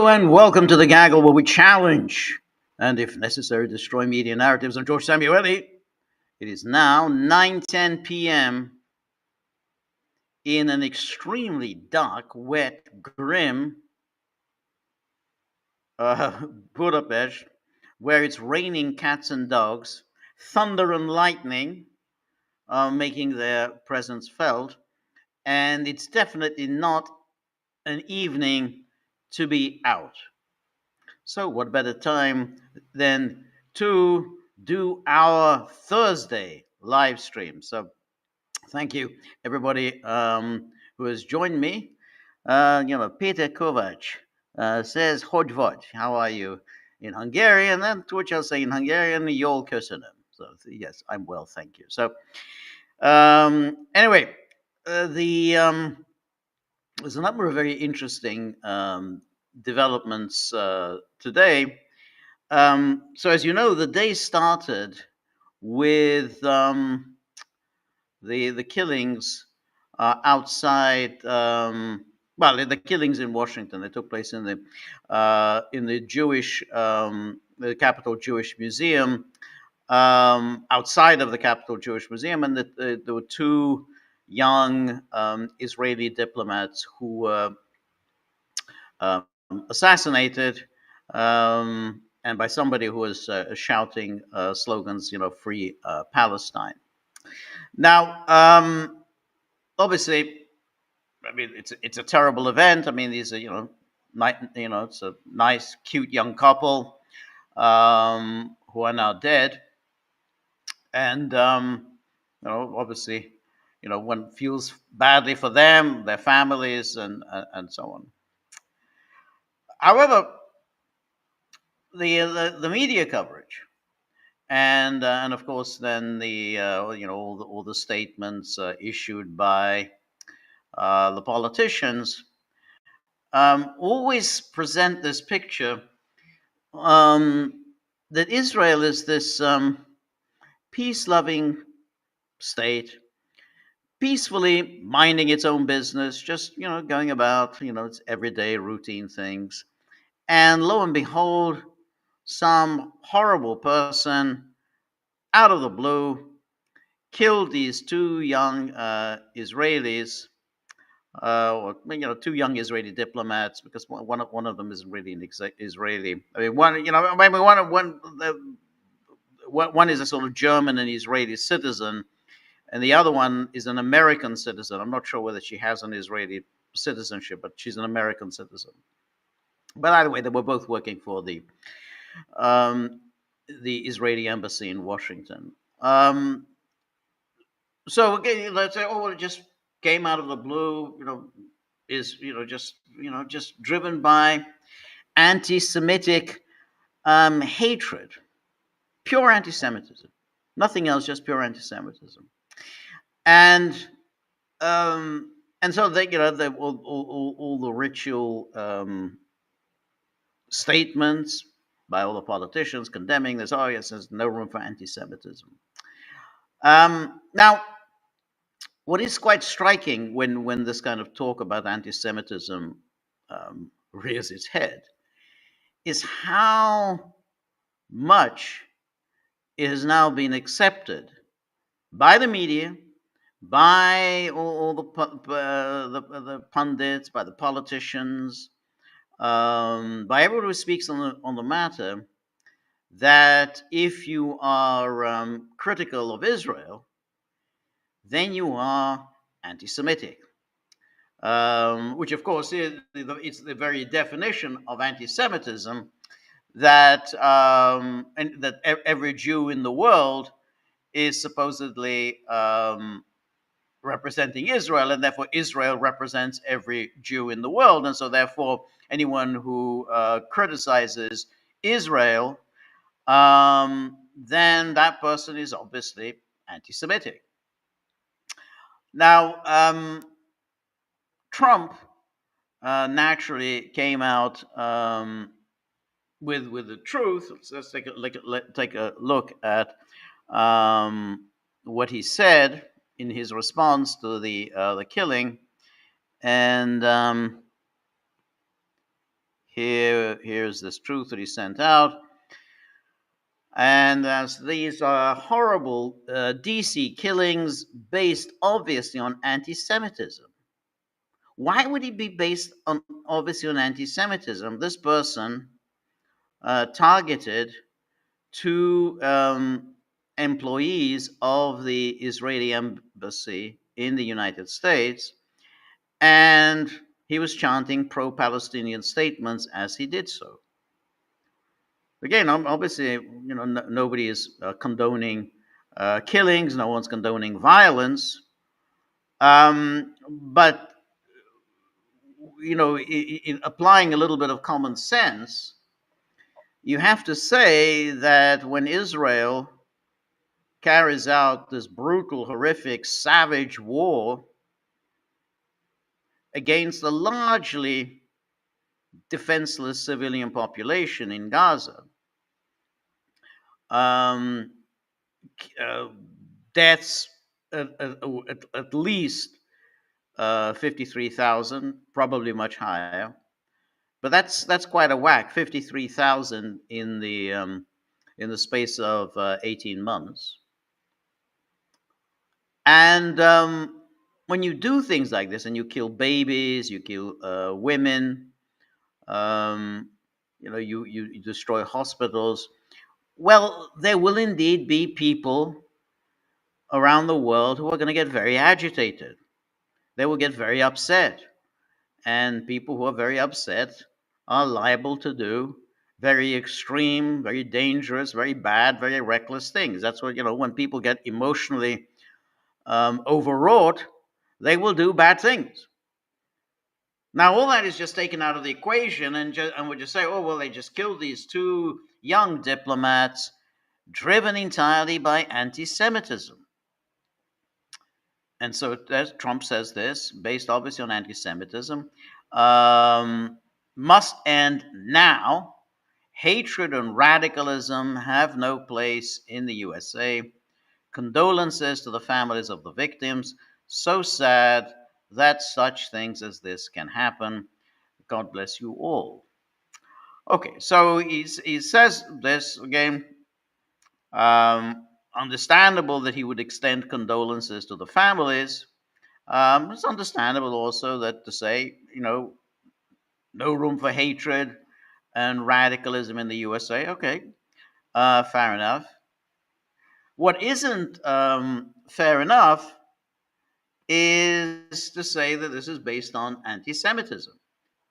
Hello and welcome to the Gaggle, where we challenge and, if necessary, destroy media narratives. I'm George Samueli. It is now 9:10 p.m. in an extremely dark, wet, grim Budapest, where it's raining cats and dogs, thunder and lightning making their presence felt, and it's definitely not an evening to be out. So, what better time than to do our Thursday live stream? So, thank you, everybody who has joined me. Peter Kovac says, Hodvod, how are you in Hungarian? And to which I'll say in Hungarian, Yol Köszönöm. So, yes, I'm well, thank you. So, anyway, there's a number of very interesting developments today. So, as you know, the day started with the killings outside. The killings in Washington. They took place in the Jewish, the Capitol Jewish Museum, outside of the Capitol Jewish Museum, and there were two young Israeli diplomats who were assassinated, and by somebody who was shouting slogans, free Palestine. Now, obviously, I mean, it's a terrible event. I mean, these are it's a nice, cute young couple who are now dead, and obviously, one feels badly for them, their families, and so on. However, the media coverage, and of course then the all the statements issued by the politicians always present this picture that Israel is this peace-loving state, peacefully minding its own business, just going about its everyday routine things, and lo and behold, some horrible person out of the blue killed these two young Israelis, or two young Israeli diplomats, because one of them isn't really an Israeli. I mean, one is a sort of German and Israeli citizen, and the other one is an American citizen. I'm not sure whether she has an Israeli citizenship, but she's an American citizen. But either way, they were both working for the Israeli embassy in Washington. So again, let's say, it just came out of the blue. Is just driven by anti-Semitic hatred, pure anti-Semitism, nothing else, just pure anti-Semitism, and so they all the ritual statements by all the politicians condemning this. Oh yes, there's no room for anti-Semitism. Now, what is quite striking when this kind of talk about anti-Semitism rears its head is how much it has now been accepted by the media, by all the pundits, by the politicians, by everyone who speaks on the matter, that if you are critical of Israel, then you are anti-Semitic, which of course it's the very definition of anti-Semitism, that and that every Jew in the world is supposedly representing Israel, and therefore Israel represents every Jew in the world, and so therefore anyone who criticizes Israel, then that person is obviously anti-Semitic. Now, Trump naturally came out with the truth. Let's take a look at what he said in his response to the killing, and Here's this truth that he sent out. And as these are horrible DC killings based obviously on anti Semitism. Why would it be based on obviously on anti Semitism? This person targeted two employees of the Israeli embassy in the United States, and he was chanting pro Palestinian statements as he did so. Again, obviously, nobody is condoning killings, no one's condoning violence, but in applying a little bit of common sense, you have to say that when Israel carries out this brutal, horrific, savage war against a largely defenseless civilian population in Gaza, um, deaths at least 53,000, probably much higher. But that's quite a whack. 53,000 in the space of 18 months. And when you do things like this, and you kill babies, you kill women, you destroy hospitals. Well, there will indeed be people around the world who are going to get very agitated. They will get very upset. And people who are very upset are liable to do very extreme, very dangerous, very bad, very reckless things. That's what, when people get emotionally overwrought, they will do bad things. Now, all that is just taken out of the equation, and we'll just say, oh, well, they just killed these two young diplomats driven entirely by anti-Semitism. And so Trump says this, based obviously on anti-Semitism, must end now. Hatred and radicalism have no place in the USA. Condolences to the families of the victims. So sad that such things as this can happen. God bless you all. Okay, so he says this again. Understandable that he would extend condolences to the families. It's understandable also that to say, no room for hatred and radicalism in the USA. Okay, fair enough. What isn't fair enough is to say that this is based on anti-Semitism.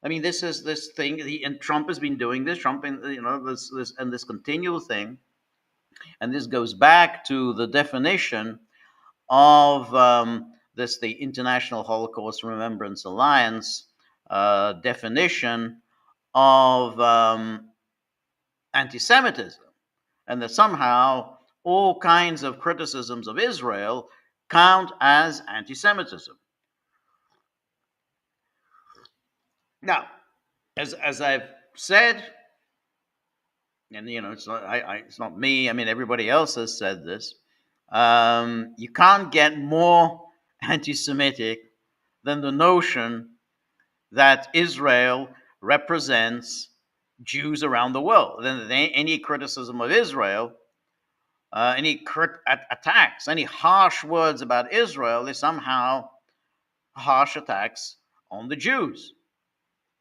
I mean, this is this thing, and Trump has been doing this. Trump, this continual thing, and this goes back to the definition of the International Holocaust Remembrance Alliance definition of anti-Semitism, and that somehow all kinds of criticisms of Israel count as anti-Semitism. Now, as I've said, and it's not me. I mean, everybody else has said this. You can't get more anti-Semitic than the notion that Israel represents Jews around the world. Then any criticism of Israel, any attacks, any harsh words about Israel is somehow harsh attacks on the Jews.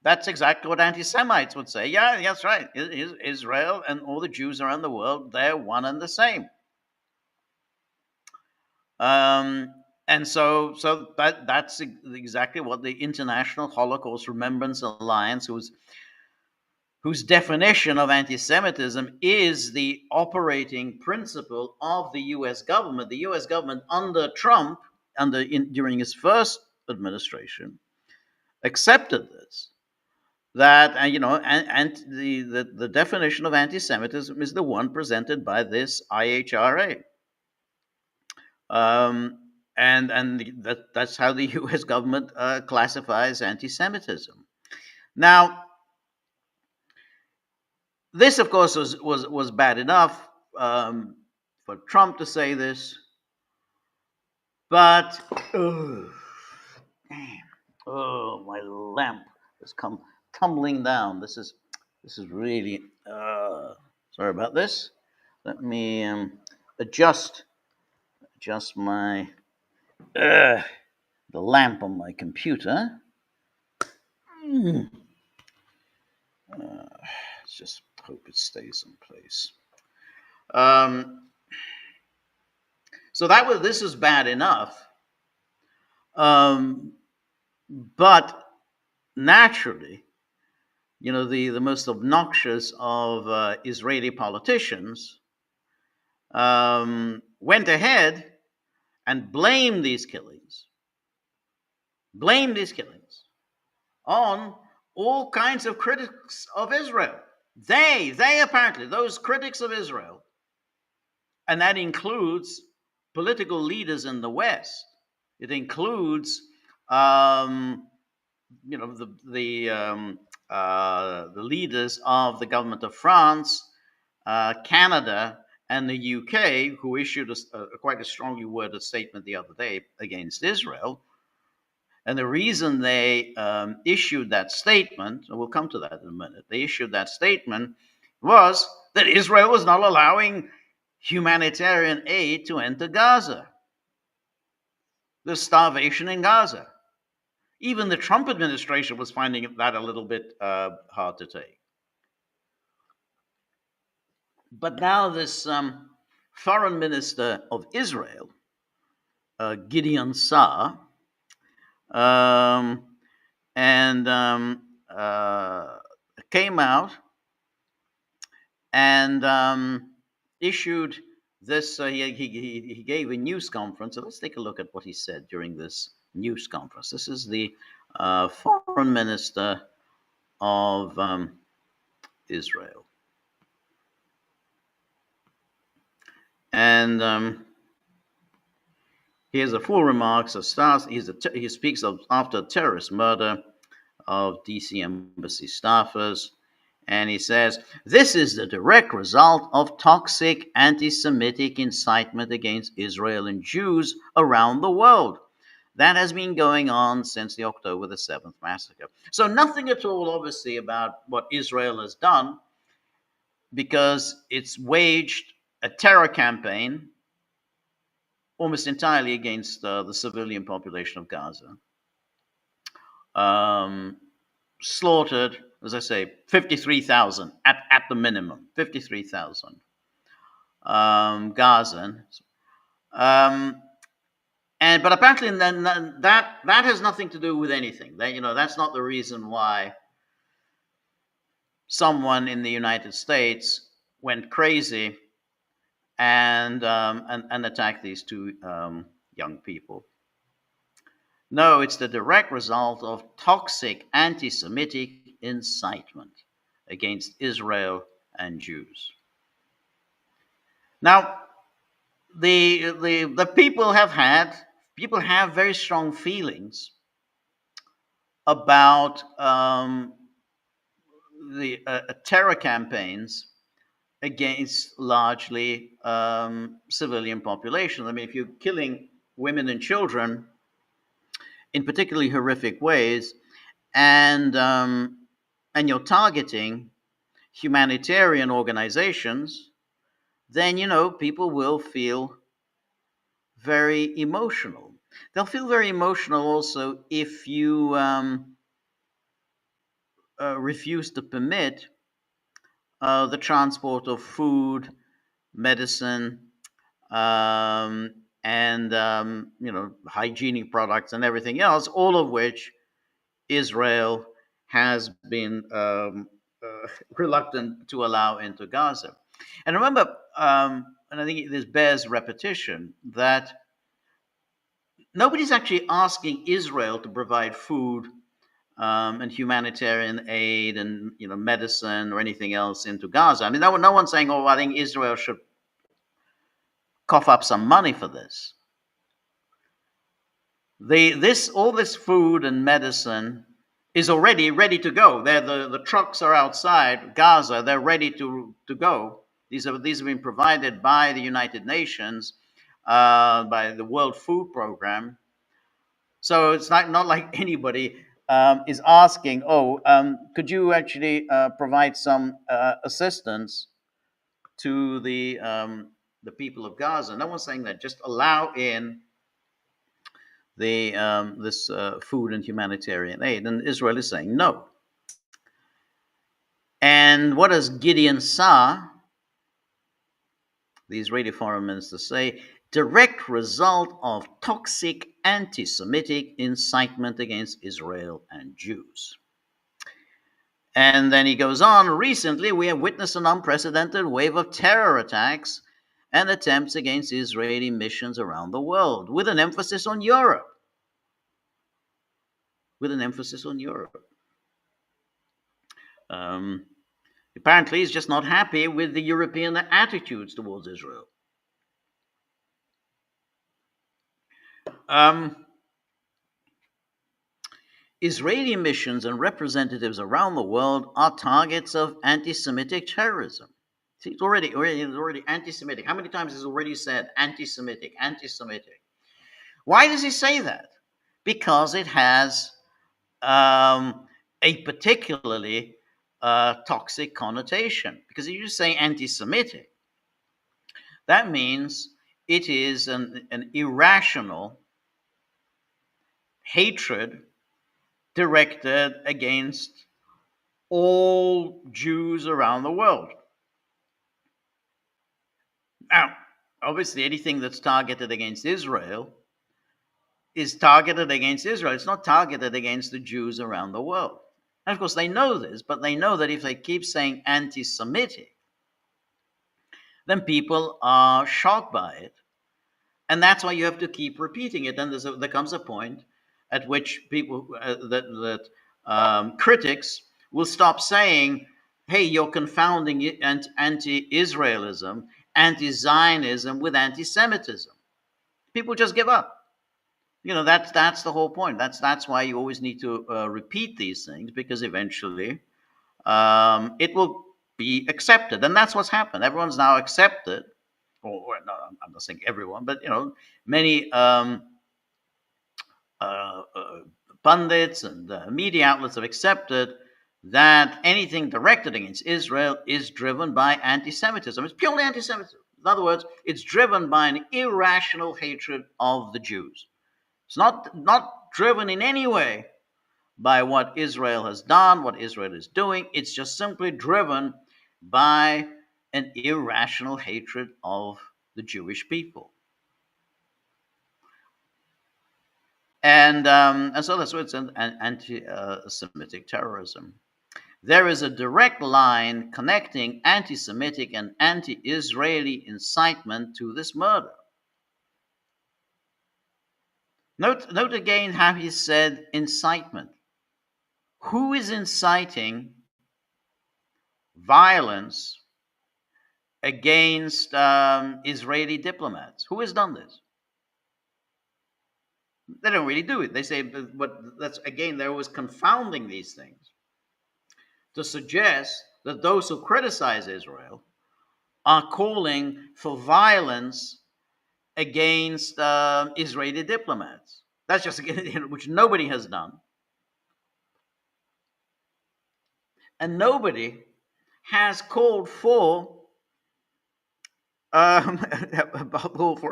That's exactly what anti-Semites would say. Yeah, that's right. Israel and all the Jews around the world, they're one and the same. And so that's exactly what the International Holocaust Remembrance Alliance, whose definition of anti-Semitism is the operating principle of the U.S. government. The U.S. government under Trump, during his first administration, accepted this. That and the definition of anti-Semitism is the one presented by this IHRA. And that's how the U.S. government classifies anti-Semitism. Now, this, of course, was bad enough for Trump to say this, but my lamp has come tumbling down. This is really sorry about this. Let me adjust my uh, the lamp on my computer. Mm. Let's just hope it stays in place. Um, so this is bad enough, um, but naturally, the most obnoxious of Israeli politicians went ahead and blamed these killings on all kinds of critics of Israel. They apparently, those critics of Israel, and that includes political leaders in the West. It includes, um, the leaders of the government of France, Canada, and the UK, who issued quite a strongly worded statement the other day against Israel. And the reason they issued that statement, and we'll come to that in a minute, they issued that statement was that Israel was not allowing humanitarian aid to enter Gaza. There's starvation in Gaza. Even the Trump administration was finding that a little bit hard to take. But now this foreign minister of Israel, Gideon Saar, and came out and issued this. He gave a news conference. So let's take a look at what he said during this news conference. This is the foreign minister of Israel. And here's the full remarks of stars. He speaks of after terrorist murder of DC embassy staffers. And he says, this is the direct result of toxic anti-Semitic incitement against Israel and Jews around the world. That has been going on since the October the 7th massacre. So nothing at all, obviously, about what Israel has done, because it's waged a terror campaign almost entirely against the civilian population of Gaza. Slaughtered, as I say, 53,000 at the minimum, 53,000 Gazans. But apparently that has nothing to do with anything. That's not the reason why someone in the United States went crazy and attacked these two young people. No, it's the direct result of toxic anti-Semitic incitement against Israel and Jews. Now, the people have very strong feelings about the terror campaigns against largely civilian populations. I mean, if you're killing women and children in particularly horrific ways, and you're targeting humanitarian organizations, then people will feel very emotional. They'll feel very emotional also if you refuse to permit the transport of food, medicine, and hygienic products and everything else, all of which Israel has been reluctant to allow into Gaza. And remember, and I think this bears repetition, that nobody's actually asking Israel to provide food and humanitarian aid and medicine or anything else into Gaza. I mean, no one's saying, "Oh, I think Israel should cough up some money for this." All this food and medicine is already ready to go. The trucks are outside Gaza. They're ready to go. These have been provided by the United Nations, by the World Food Program. So it's not like anybody is asking, "Oh, could you actually provide some assistance to the people of Gaza?" No one's saying that. Just allow in the this food and humanitarian aid, and Israel is saying no. And what does Gideon Saar, the Israeli foreign minister, say? Direct result of toxic anti-Semitic incitement against Israel and Jews. And then he goes on, recently we have witnessed an unprecedented wave of terror attacks and attempts against Israeli missions around the world, with an emphasis on Europe. With an emphasis on Europe. Apparently, he's just not happy with the European attitudes towards Israel. Israeli missions and representatives around the world are targets of anti-Semitic terrorism. See, it's already anti-Semitic. How many times has already said anti-Semitic, anti-Semitic? Why does he say that? Because it has a particularly toxic connotation. Because if you say anti-Semitic, that means it is an irrational hatred directed against all Jews around the world. Now, obviously, anything that's targeted against Israel is targeted against Israel. It's not targeted against the Jews around the world. And of course, they know this, but they know that if they keep saying anti-Semitic, then people are shocked by it. And that's why you have to keep repeating it. And there comes a point at which people, critics will stop saying, hey, you're confounding anti-Israelism, anti-Zionism with anti-Semitism. People just give up. That's the whole point. That's why you always need to repeat these things, because eventually it will be accepted. And that's what's happened. Everyone's now accepted, or no, I'm not saying everyone, but many pundits and media outlets have accepted that anything directed against Israel is driven by anti-Semitism. It's purely anti-Semitism. In other words, it's driven by an irrational hatred of the Jews. It's not driven in any way by what Israel has done, what Israel is doing. It's just simply driven by an irrational hatred of the Jewish people. And so that's what it's an anti-Semitic terrorism. There is a direct line connecting anti-Semitic and anti-Israeli incitement to this murder. Note again how he said incitement. Who is inciting violence against Israeli diplomats? Who has done this? They don't really do it. They say, but that's again, they're always confounding these things to suggest that those who criticize Israel are calling for violence against Israeli diplomats. That's just again, which nobody has done. And nobody has called for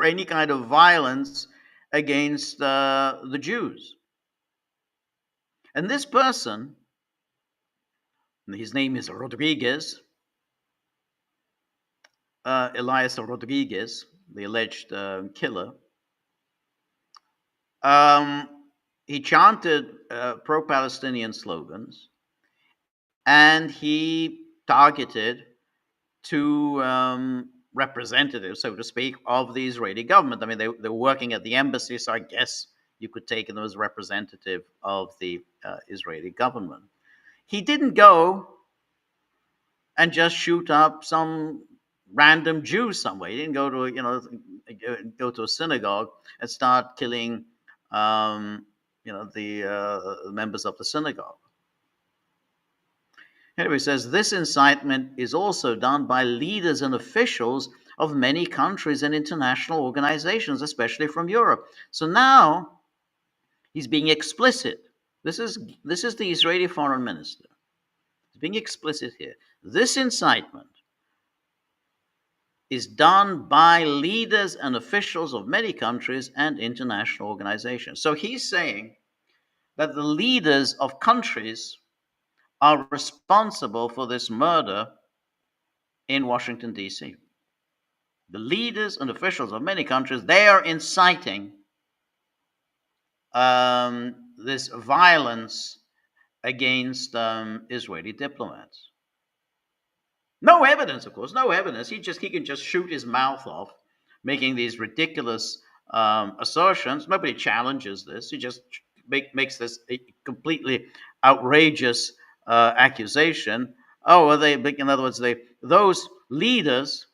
any kind of violence against the Jews. And this person, his name is Rodriguez, Elias Rodriguez, the alleged killer. He chanted pro-Palestinian slogans, and he targeted two representatives, so to speak, of the Israeli government. I mean, they were working at the embassy, so I guess you could take them as representative of the Israeli government. He didn't go and just shoot up some random Jew somewhere. He didn't go to a synagogue and start killing the members of the synagogue. Anyway, he says this incitement is also done by leaders and officials of many countries and international organizations, especially from Europe. So now he's being explicit. This is the Israeli foreign minister. He's being explicit here. This incitement is done by leaders and officials of many countries and international organizations. So he's saying that the leaders of countries are responsible for this murder in Washington, D.C. The leaders and officials of many countries, they are inciting this violence against Israeli diplomats. No evidence, of course, no evidence. He can just shoot his mouth off, making these ridiculous assertions. Nobody challenges this. He just makes this a completely outrageous accusation. Oh, well, in other words, those leaders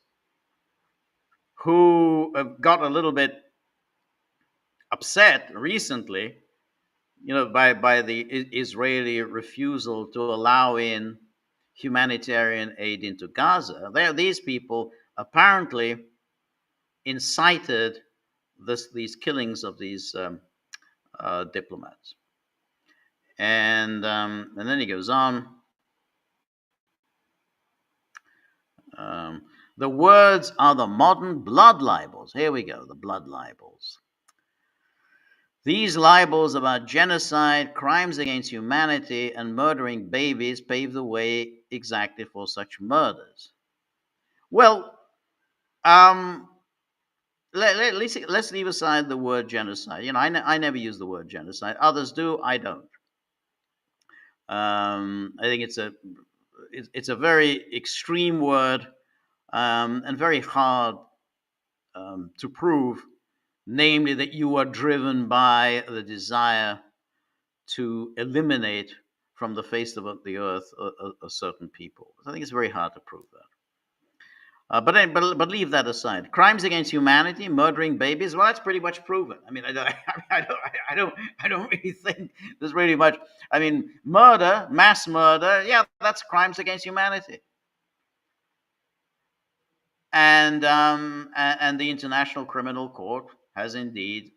who got a little bit upset recently, by the Israeli refusal to allow in humanitarian aid into Gaza. These people apparently incited these killings of these diplomats, and then he goes on. The words are the modern blood libels. Here we go, the blood libels. These libels about genocide, crimes against humanity, and murdering babies pave the way exactly for such murders. Well, let's leave aside the word genocide. I never use the word genocide. Others do. I don't. I think it's a very extreme word, and very hard to prove, namely that you are driven by the desire to eliminate from the face of the earth a certain people. I think it's very hard to prove that. But leave that aside. Crimes against humanity, murdering babies. Well, that's pretty much proven. I mean, I don't really think there's really much. I mean, murder, mass murder. Yeah, that's crimes against humanity. And the International Criminal Court has indeed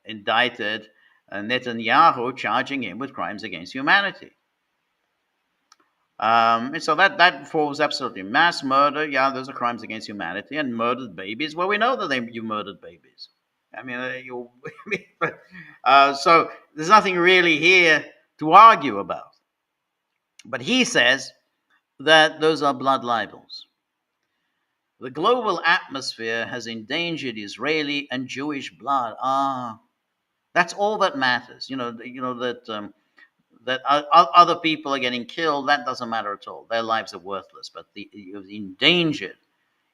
indicted Netanyahu, charging him with crimes against humanity. And so that falls absolutely. Mass murder, yeah, those are crimes against humanity. And murdered babies, well, we know that you murdered babies. I mean, so there's nothing really here to argue about. But he says that those are blood libels. The global atmosphere has endangered Israeli and Jewish blood. That's all that matters. That other people are getting killed, that doesn't matter at all. Their lives are worthless. But you've endangered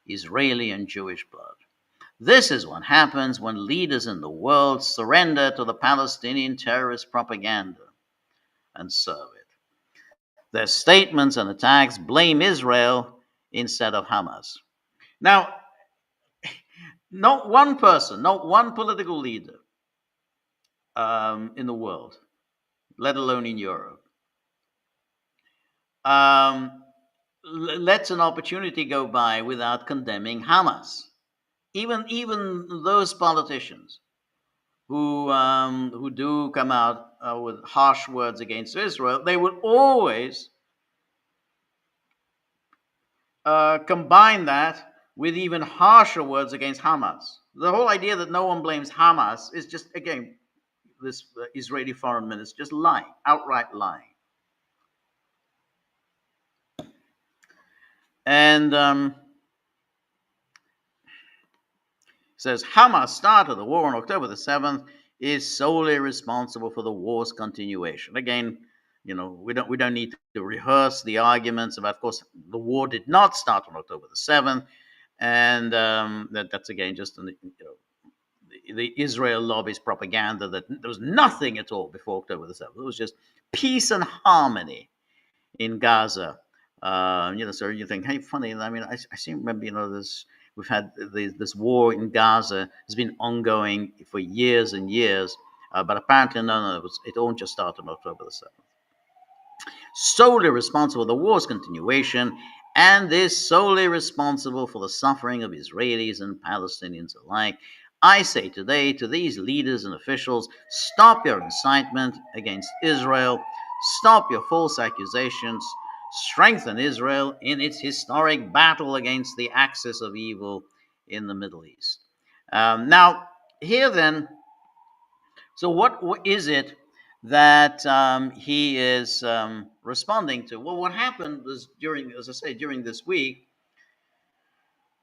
Israeli and Jewish blood. This is what happens when leaders in the world surrender to the Palestinian terrorist propaganda and serve it. Their statements and attacks blame Israel instead of Hamas. Now, not one person, not one political leader in the world, let alone in Europe, lets an opportunity go by without condemning Hamas. Even those politicians who do come out with harsh words against Israel, they will always combine that with even harsher words against Hamas. The whole idea that no one blames Hamas is just, again, this Israeli foreign minister just lying, outright lying. And says Hamas started the war on October the 7th, is solely responsible for the war's continuation. Again, we don't need to rehearse the arguments about, of course, the war did not start on October the 7th, and that's again just the Israel lobby's propaganda that there was nothing at all before October the 7th. It was just peace and harmony in Gaza. So you think, hey, funny. I mean, I seem to remember, we've had this war in Gaza has been ongoing for years and years, but apparently no, it all just started on October the 7th. Solely responsible for the war's continuation, and is solely responsible for the suffering of Israelis and Palestinians alike. I say today to these leaders and officials, stop your incitement against Israel, stop your false accusations, strengthen Israel in its historic battle against the axis of evil in the Middle East. Now, here then, so what is it that he is responding to? Well, what happened was during, as I say, during this week,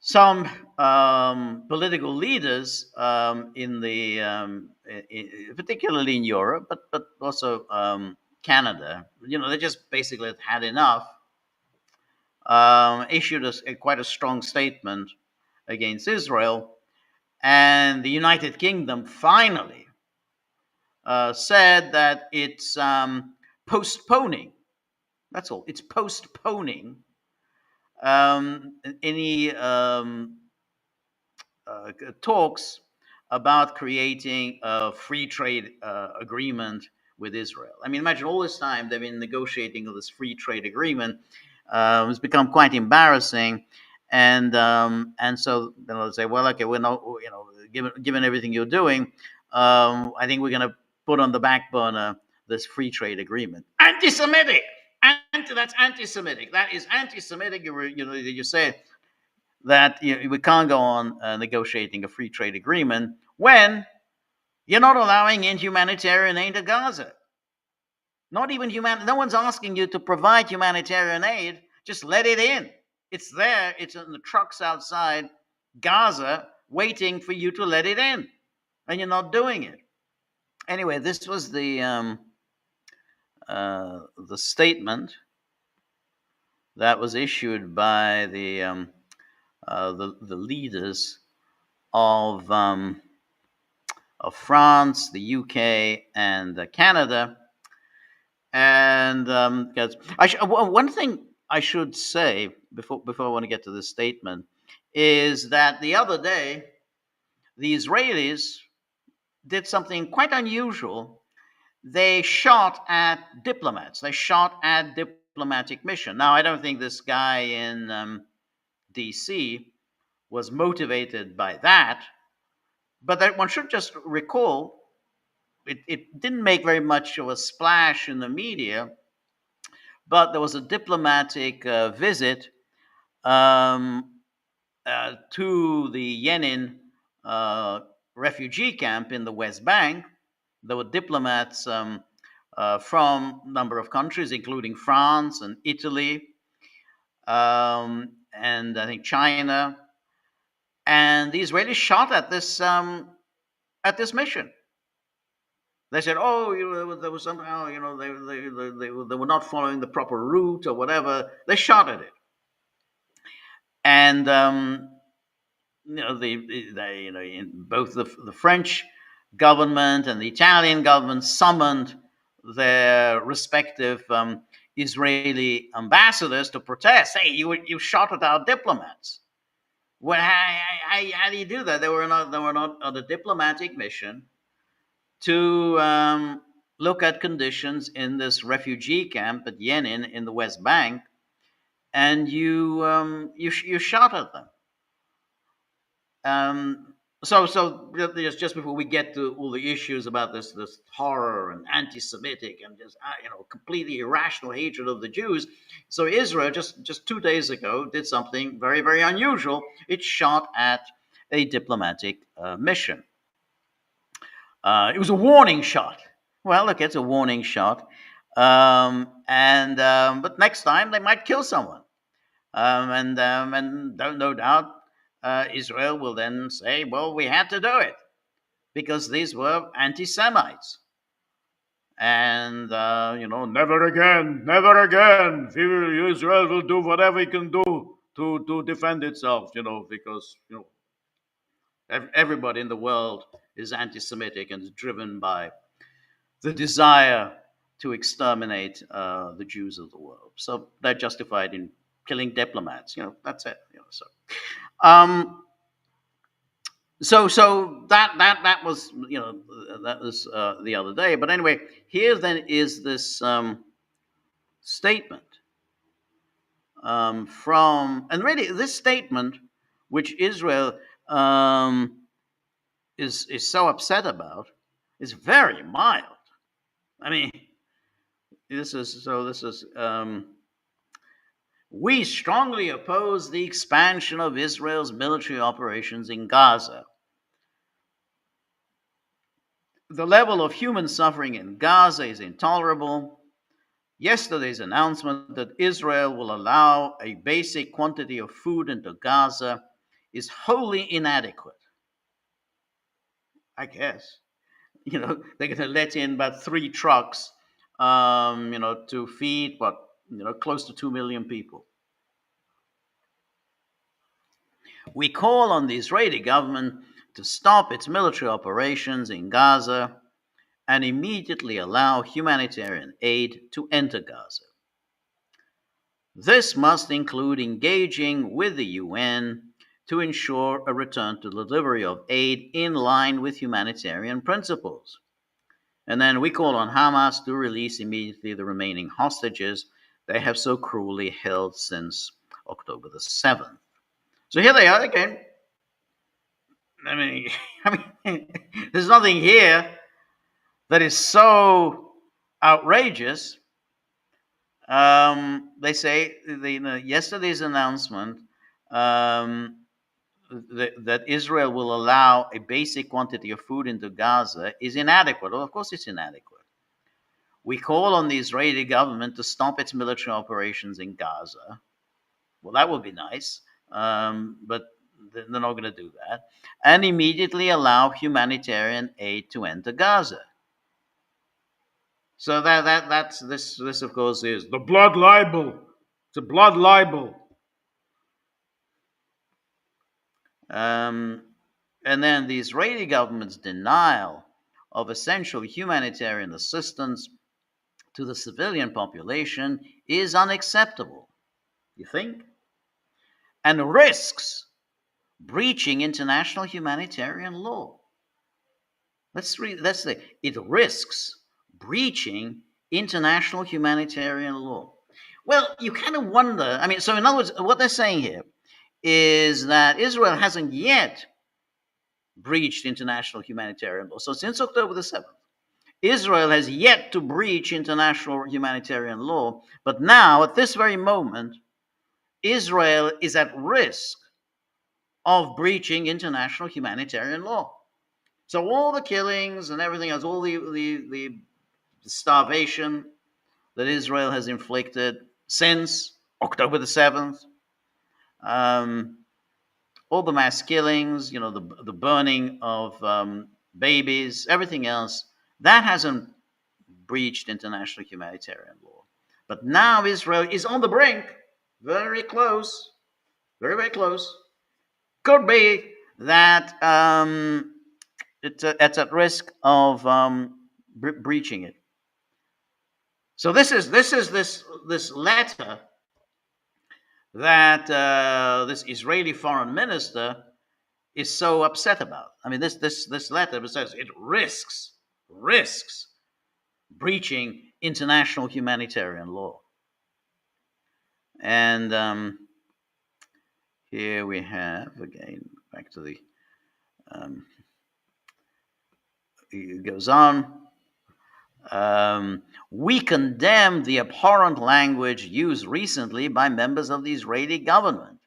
some political leaders in the, particularly in Europe, but also Canada, they just basically had enough. Issued quite a strong statement against Israel, and the United Kingdom finally said that it's postponing. That's all. It's postponing any talks about creating a free trade agreement with Israel. I mean, imagine all this time they've been negotiating this free trade agreement. It's become quite embarrassing, and so they'll say, well, okay, we're not, given everything you're doing, I think we're going to put on the back burner this free trade agreement. Anti-Semitic. That's anti-Semitic. That is anti-Semitic. You say that we can't go on negotiating a free trade agreement when you're not allowing in humanitarian aid to Gaza. Not even no one's asking you to provide humanitarian aid. Just let it in. It's there. It's in the trucks outside Gaza waiting for you to let it in, and you're not doing it. Anyway, this was the statement that was issued by the leaders of France, the UK, and Canada. And one thing I should say before I want to get to this statement is that the other day the Israelis did something quite unusual. They shot at diplomats. They shot at diplomatic mission. Now, I don't think this guy in DC was motivated by that, but that one should just recall it didn't make very much of a splash in the media, but there was a diplomatic visit to the Yenin refugee camp in the West Bank. There were diplomats from a number of countries, including France and Italy, and I think China. And the Israelis shot at this mission. They said, "Oh, there was somehow, they were not following the proper route or whatever." They shot at it, and both the French government and the Italian government summoned their respective Israeli ambassadors to protest. Hey, you shot at our diplomats. Well, how do you do that? They were not on a diplomatic mission to look at conditions in this refugee camp at Yenin in the West Bank, and you shot at them. So just before we get to all the issues about this horror and anti-Semitic and just completely irrational hatred of the Jews, so Israel just 2 days ago did something very, very unusual. It shot at a diplomatic mission. It was a warning shot. Well, look, it's a warning shot, but next time they might kill someone, and no doubt. Israel will then say, well, we had to do it because these were anti-Semites. And, never again, never again. Israel will do whatever it can do to defend itself, because, everybody in the world is anti-Semitic and is driven by the desire to exterminate the Jews of the world. So they're justified in killing diplomats. That's it. So that was the other day. But anyway, here then is this statement from, and really this statement, which Israel is so upset about is very mild. I mean, this is so. This is we strongly oppose the expansion of Israel's military operations in Gaza. The level of human suffering in Gaza is intolerable. Yesterday's announcement that Israel will allow a basic quantity of food into Gaza is wholly inadequate. I guess. They're going to let in about 3 trucks, to feed close to 2 million people. We call on the Israeli government to stop its military operations in Gaza and immediately allow humanitarian aid to enter Gaza. This must include engaging with the UN to ensure a return to delivery of aid in line with humanitarian principles. And then we call on Hamas to release immediately the remaining hostages they have so cruelly held since October the 7th. So here they are again. I mean, there's nothing here that is so outrageous. They say yesterday's announcement that Israel will allow a basic quantity of food into Gaza is inadequate. Well, of course, it's inadequate. We call on the Israeli government to stop its military operations in Gaza. Well, that would be nice, but they're not going to do that. And immediately allow humanitarian aid to enter Gaza. So that's this of course is the blood libel. It's a blood libel. And then the Israeli government's denial of essential humanitarian assistance to the civilian population is unacceptable. You think? And risks breaching international humanitarian law. Let's say it risks breaching international humanitarian law. Well, you kind of wonder. I mean, so in other words, what they're saying here is that Israel hasn't yet breached international humanitarian law. So since October the 7th, Israel has yet to breach international humanitarian law. But now, at this very moment, Israel is at risk of breaching international humanitarian law. So all the killings and everything else, all the starvation that Israel has inflicted since October the 7th, all the mass killings, the burning of babies, everything else, that hasn't breached international humanitarian law. But now Israel is on the brink, very close, very, very close. Could be that it's at risk of breaching it. So this letter that this Israeli foreign minister is so upset about. I mean, this letter says it risks breaching international humanitarian law. And here we have, again, back to the, it goes on. We condemn the abhorrent language used recently by members of the Israeli government.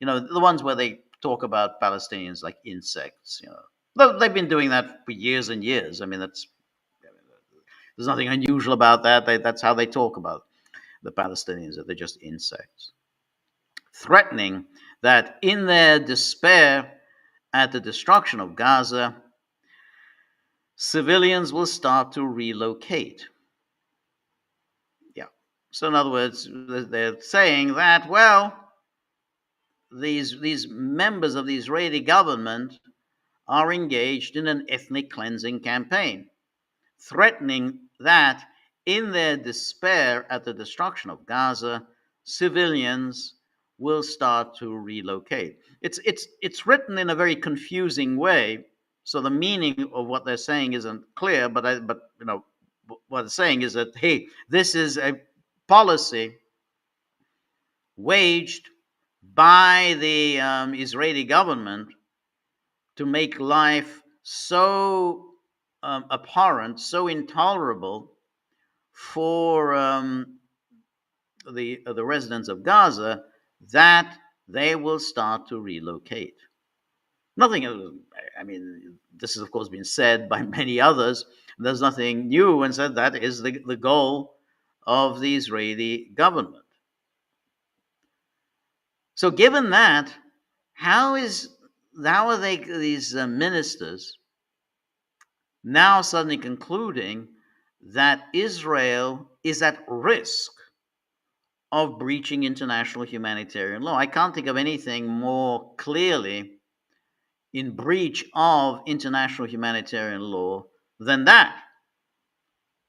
The ones where they talk about Palestinians like insects. They've been doing that for years and years. I mean, there's nothing unusual about that. That's how they talk about the Palestinians, that they're just insects. Threatening that in their despair at the destruction of Gaza, civilians will start to relocate. Yeah. So in other words, they're saying that, well, these members of the Israeli government are engaged in an ethnic cleansing campaign, threatening that in their despair at the destruction of Gaza, civilians will start to relocate. It's written in a very confusing way, so the meaning of what they're saying isn't clear. But what they're saying is that, hey, this is a policy waged by the Israeli government to make life so abhorrent, so intolerable for the residents of Gaza that they will start to relocate. Nothing, I mean, this has of course been said by many others. There's nothing new, and said that is the goal of the Israeli government. So, given that, how are these ministers now suddenly concluding that Israel is at risk of breaching international humanitarian law? I can't think of anything more clearly in breach of international humanitarian law than that.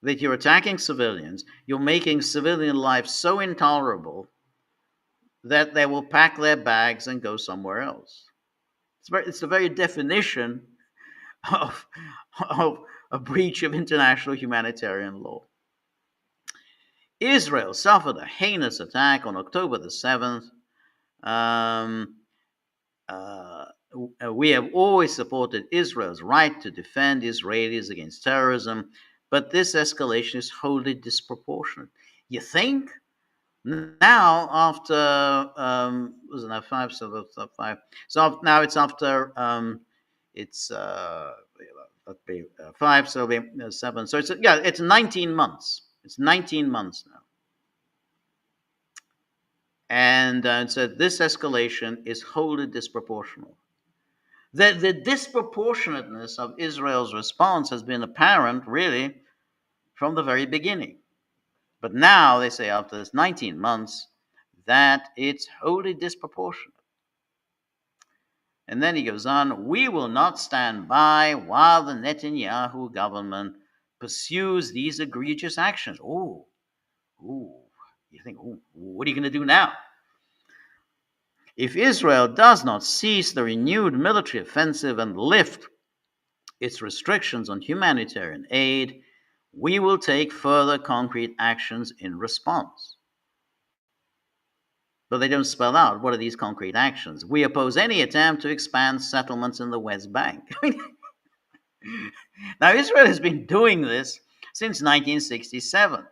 That you're attacking civilians, you're making civilian life so intolerable that they will pack their bags and go somewhere else. It's the very definition of, of a breach of international humanitarian law. Israel suffered a heinous attack on October the 7th. Um, we have always supported Israel's right to defend Israelis against terrorism, but this escalation is wholly disproportionate. You think? Now, after was it now 5? So that's 5. So now it's after it's that'd be 5. So it'll be 7. So it's 19 months. It's 19 months now, and it said this escalation is wholly disproportional. The disproportionateness of Israel's response has been apparent, really, from the very beginning. But now they say after this 19 months that it's wholly disproportionate. And then he goes on, we will not stand by while the Netanyahu government pursues these egregious actions. You think, what are you going to do now? If Israel does not cease the renewed military offensive and lift its restrictions on humanitarian aid, we will take further concrete actions in response. But they don't spell out what are these concrete actions. We oppose any attempt to expand settlements in the West Bank. Now, Israel has been doing this since 1967.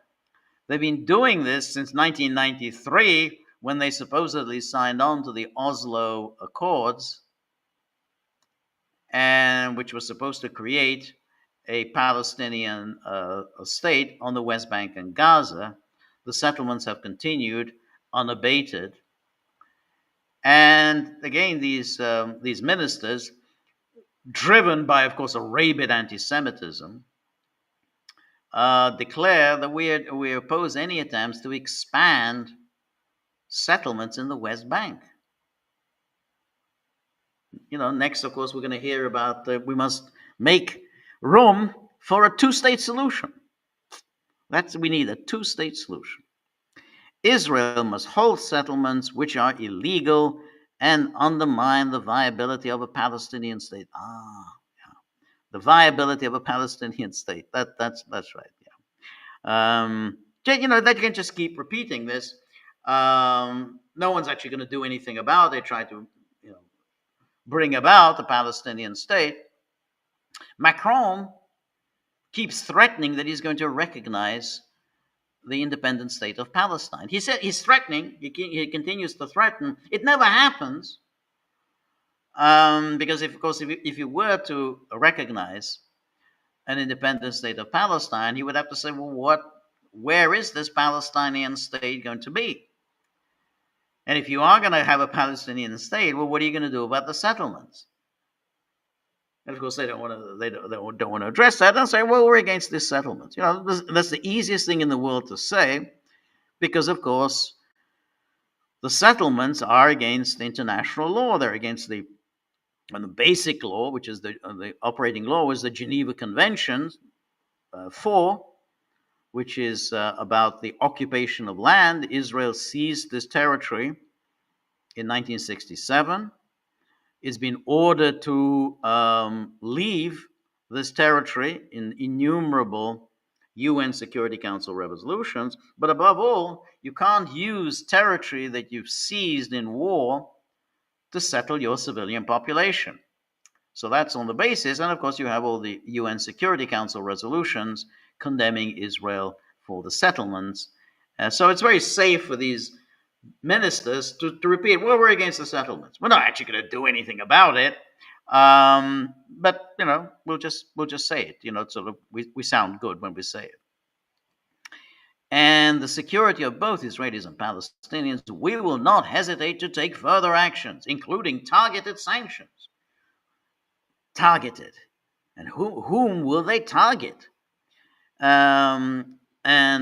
They've been doing this since 1993, when they supposedly signed on to the Oslo Accords, and which was supposed to create a Palestinian state on the West Bank and Gaza. The settlements have continued unabated. And again, these ministers, driven by, of course, a rabid anti-Semitism, declare that we oppose any attempts to expand settlements in the West Bank. Next, of course, we're going to hear about we must make room for a two-state solution. We need a two-state solution. Israel must halt settlements which are illegal and undermine the viability of a Palestinian state. The viability of a Palestinian state. That's right. Yeah. They can just keep repeating this. No one's actually going to do anything about it. Try to, bring about a Palestinian state. Macron keeps threatening that he's going to recognize the independent state of Palestine. He said he's threatening. He continues to threaten. It never happens because, if you were to recognize an independent state of Palestine, he would have to say, well, where is this Palestinian state going to be? And if you are going to have a Palestinian state, well, what are you going to do about the settlements? And of course, they don't want to address that and say, well, we're against these settlements. That's the easiest thing in the world to say, because, of course, the settlements are against international law. They're against the basic law, which is the operating law, is the Geneva Convention 4, which is about the occupation of land. Israel seized this territory in 1967. It's been ordered to leave this territory in innumerable UN Security Council resolutions. But above all, you can't use territory that you've seized in war to settle your civilian population. So that's on the basis. And of course, you have all the UN Security Council resolutions condemning Israel for the settlements. So it's very safe for these ministers to repeat, well, we're against the settlements. We're not actually going to do anything about it. But we'll just say it. Sort of we sound good when we say it. And the security of both Israelis and Palestinians, we will not hesitate to take further actions, including targeted sanctions. Targeted. And whom will they target? And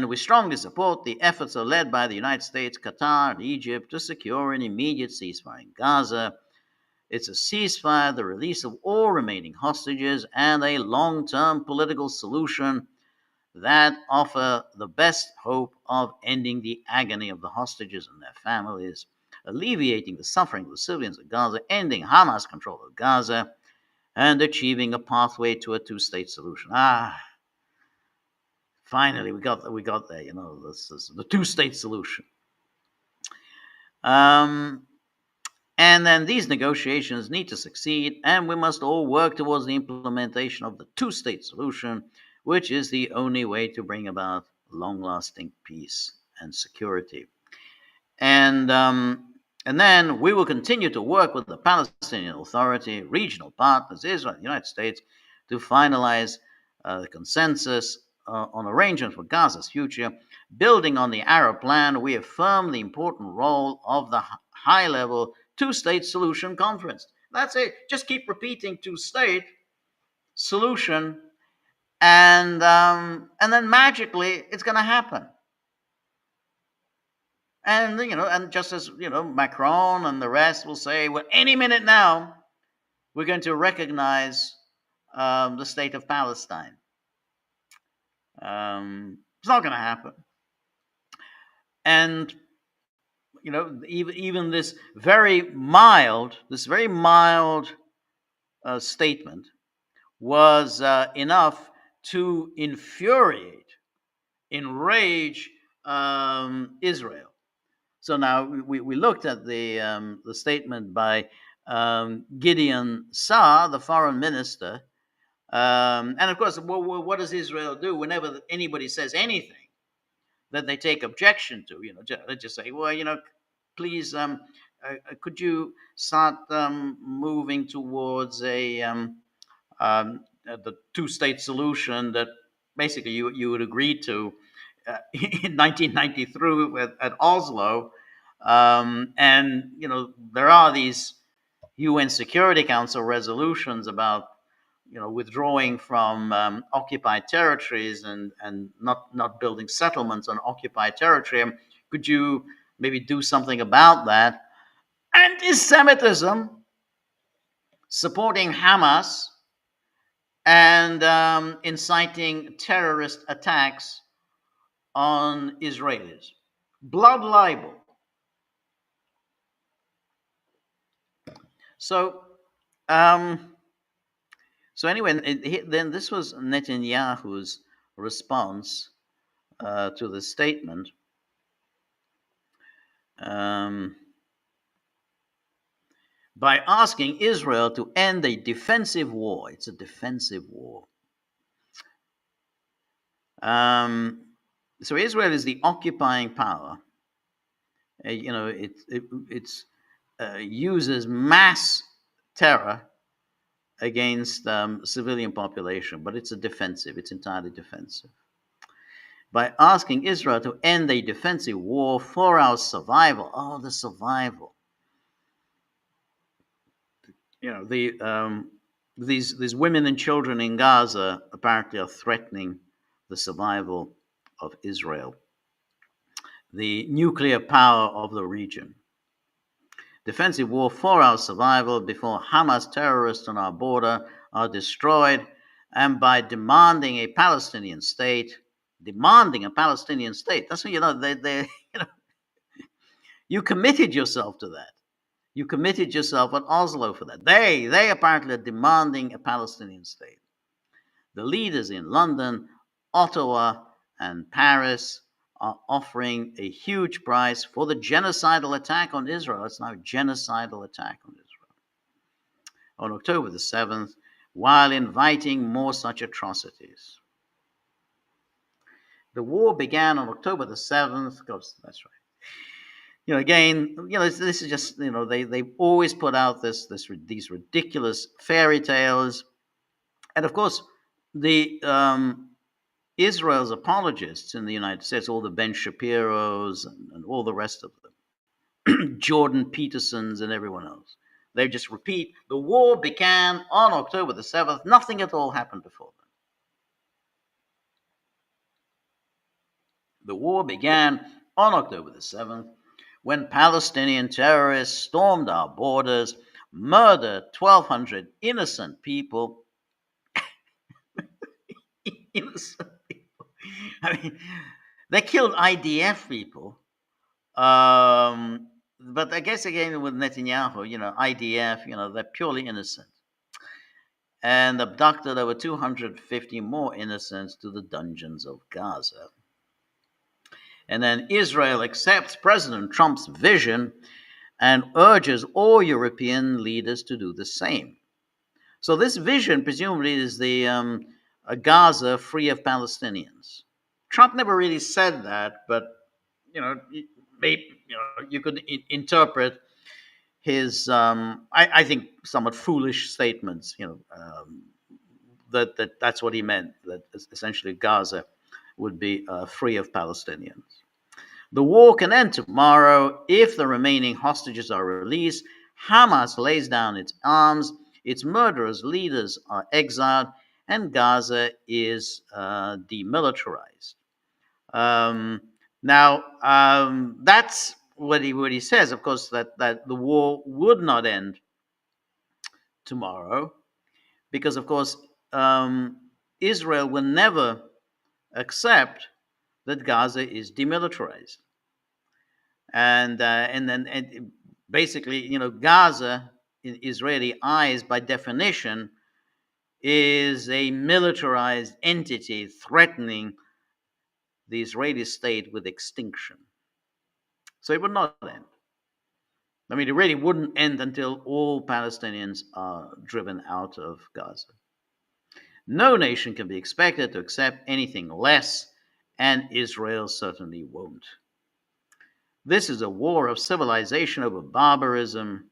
we strongly support the efforts led by the United States, Qatar, and Egypt to secure an immediate ceasefire in Gaza. It's a ceasefire, the release of all remaining hostages, and a long-term political solution that offer the best hope of ending the agony of the hostages and their families, alleviating the suffering of the civilians of Gaza, ending Hamas control of Gaza, and achieving a pathway to a two-state solution. Finally, we got there. This is the two-state solution. And then these negotiations need to succeed, and we must all work towards the implementation of the two-state solution, which is the only way to bring about long-lasting peace and security. And then we will continue to work with the Palestinian Authority, regional partners, Israel, and the United States, to finalize the consensus on arrangements for Gaza's future. Building on the Arab plan, we affirm the important role of the high-level two-state solution conference. That's it. Just keep repeating two-state solution, and then magically it's going to happen. And and just as Macron and the rest will say, well, any minute now, we're going to recognize the state of Palestine. It's not going to happen. And even this very mild statement was enough to enrage Israel. So now we looked at the statement by Gideon Saar, the foreign minister, and of course, what does Israel do whenever anybody says anything that they take objection to? They just say, well, please, could you start moving towards the two-state solution that basically you would agree to in 1993 at Oslo, and there are these UN Security Council resolutions about withdrawing from occupied territories and not building settlements on occupied territory. Could you maybe do something about that? Anti-Semitism, supporting Hamas, and inciting terrorist attacks on Israelis. Blood libel. So anyway, then this was Netanyahu's response to the statement. By asking Israel to end a defensive war. It's a defensive war. So Israel is the occupying power. It uses mass terror against civilian population, but it's entirely defensive. By asking Israel to end a defensive war for our survival. The survival. These women and children in Gaza apparently are threatening the survival of Israel, the nuclear power of the region. Defensive war for our survival before Hamas terrorists on our border are destroyed, and by demanding a Palestinian state. That's what you committed yourself to that. You committed yourself at Oslo for that. They apparently are demanding a Palestinian state. The leaders in London, Ottawa, and Paris are offering a huge price for the genocidal attack on Israel. It's now a genocidal attack on Israel. on October the 7th while inviting more such atrocities. The war began on October the 7th. Because that's right. Again, this is just, they always put out these ridiculous fairy tales. And of course, the Israel's apologists in the United States, all the Ben Shapiros and all the rest of them, Jordan Petersons and everyone else, they just repeat, the war began on October the 7th. Nothing at all happened before then. The war began on October the 7th when Palestinian terrorists stormed our borders, murdered 1,200 innocent people. Innocent people. I mean, they killed IDF people. But I guess again with Netanyahu, IDF, they're purely innocent. And abducted over 250 more innocents to the dungeons of Gaza. And then Israel accepts President Trump's vision and urges all European leaders to do the same. So this vision presumably is the a Gaza free of Palestinians. Trump never really said that, but maybe you could interpret his I think somewhat foolish statements. That's what he meant. That essentially Gaza would be free of Palestinians. The war can end tomorrow if the remaining hostages are released, Hamas lays down its arms, its murderous leaders are exiled, and Gaza is demilitarized. That's what he says. Of course, that the war would not end tomorrow, because of course Israel will never accept that Gaza is demilitarized, and then basically, Gaza in Israeli eyes, by definition, is a militarized entity threatening the Israeli state with extinction. So it would not end. I mean, it really wouldn't end until all Palestinians are driven out of Gaza. No nation can be expected to accept anything less, and Israel certainly won't. This is a war of civilization over barbarism.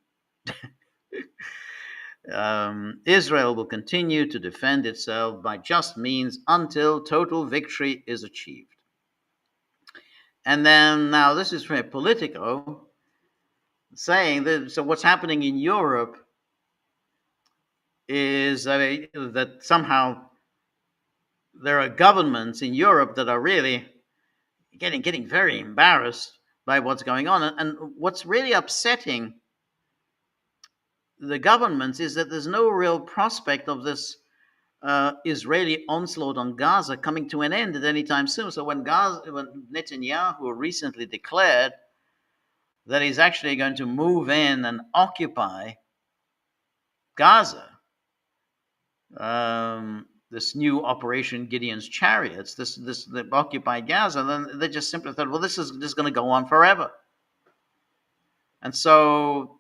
Israel will continue to defend itself by just means until total victory is achieved. And then, now this is from Politico, saying that, so what's happening in Europe is that somehow there are governments in Europe that are really getting very embarrassed by what's going on. And what's really upsetting the governments is that there's no real prospect of this Israeli onslaught on Gaza coming to an end at any time soon. So when Netanyahu recently declared that he's actually going to move in and occupy Gaza, this new Operation Gideon's Chariots, the occupy Gaza, then they just simply thought, well, this is just going to go on forever. And so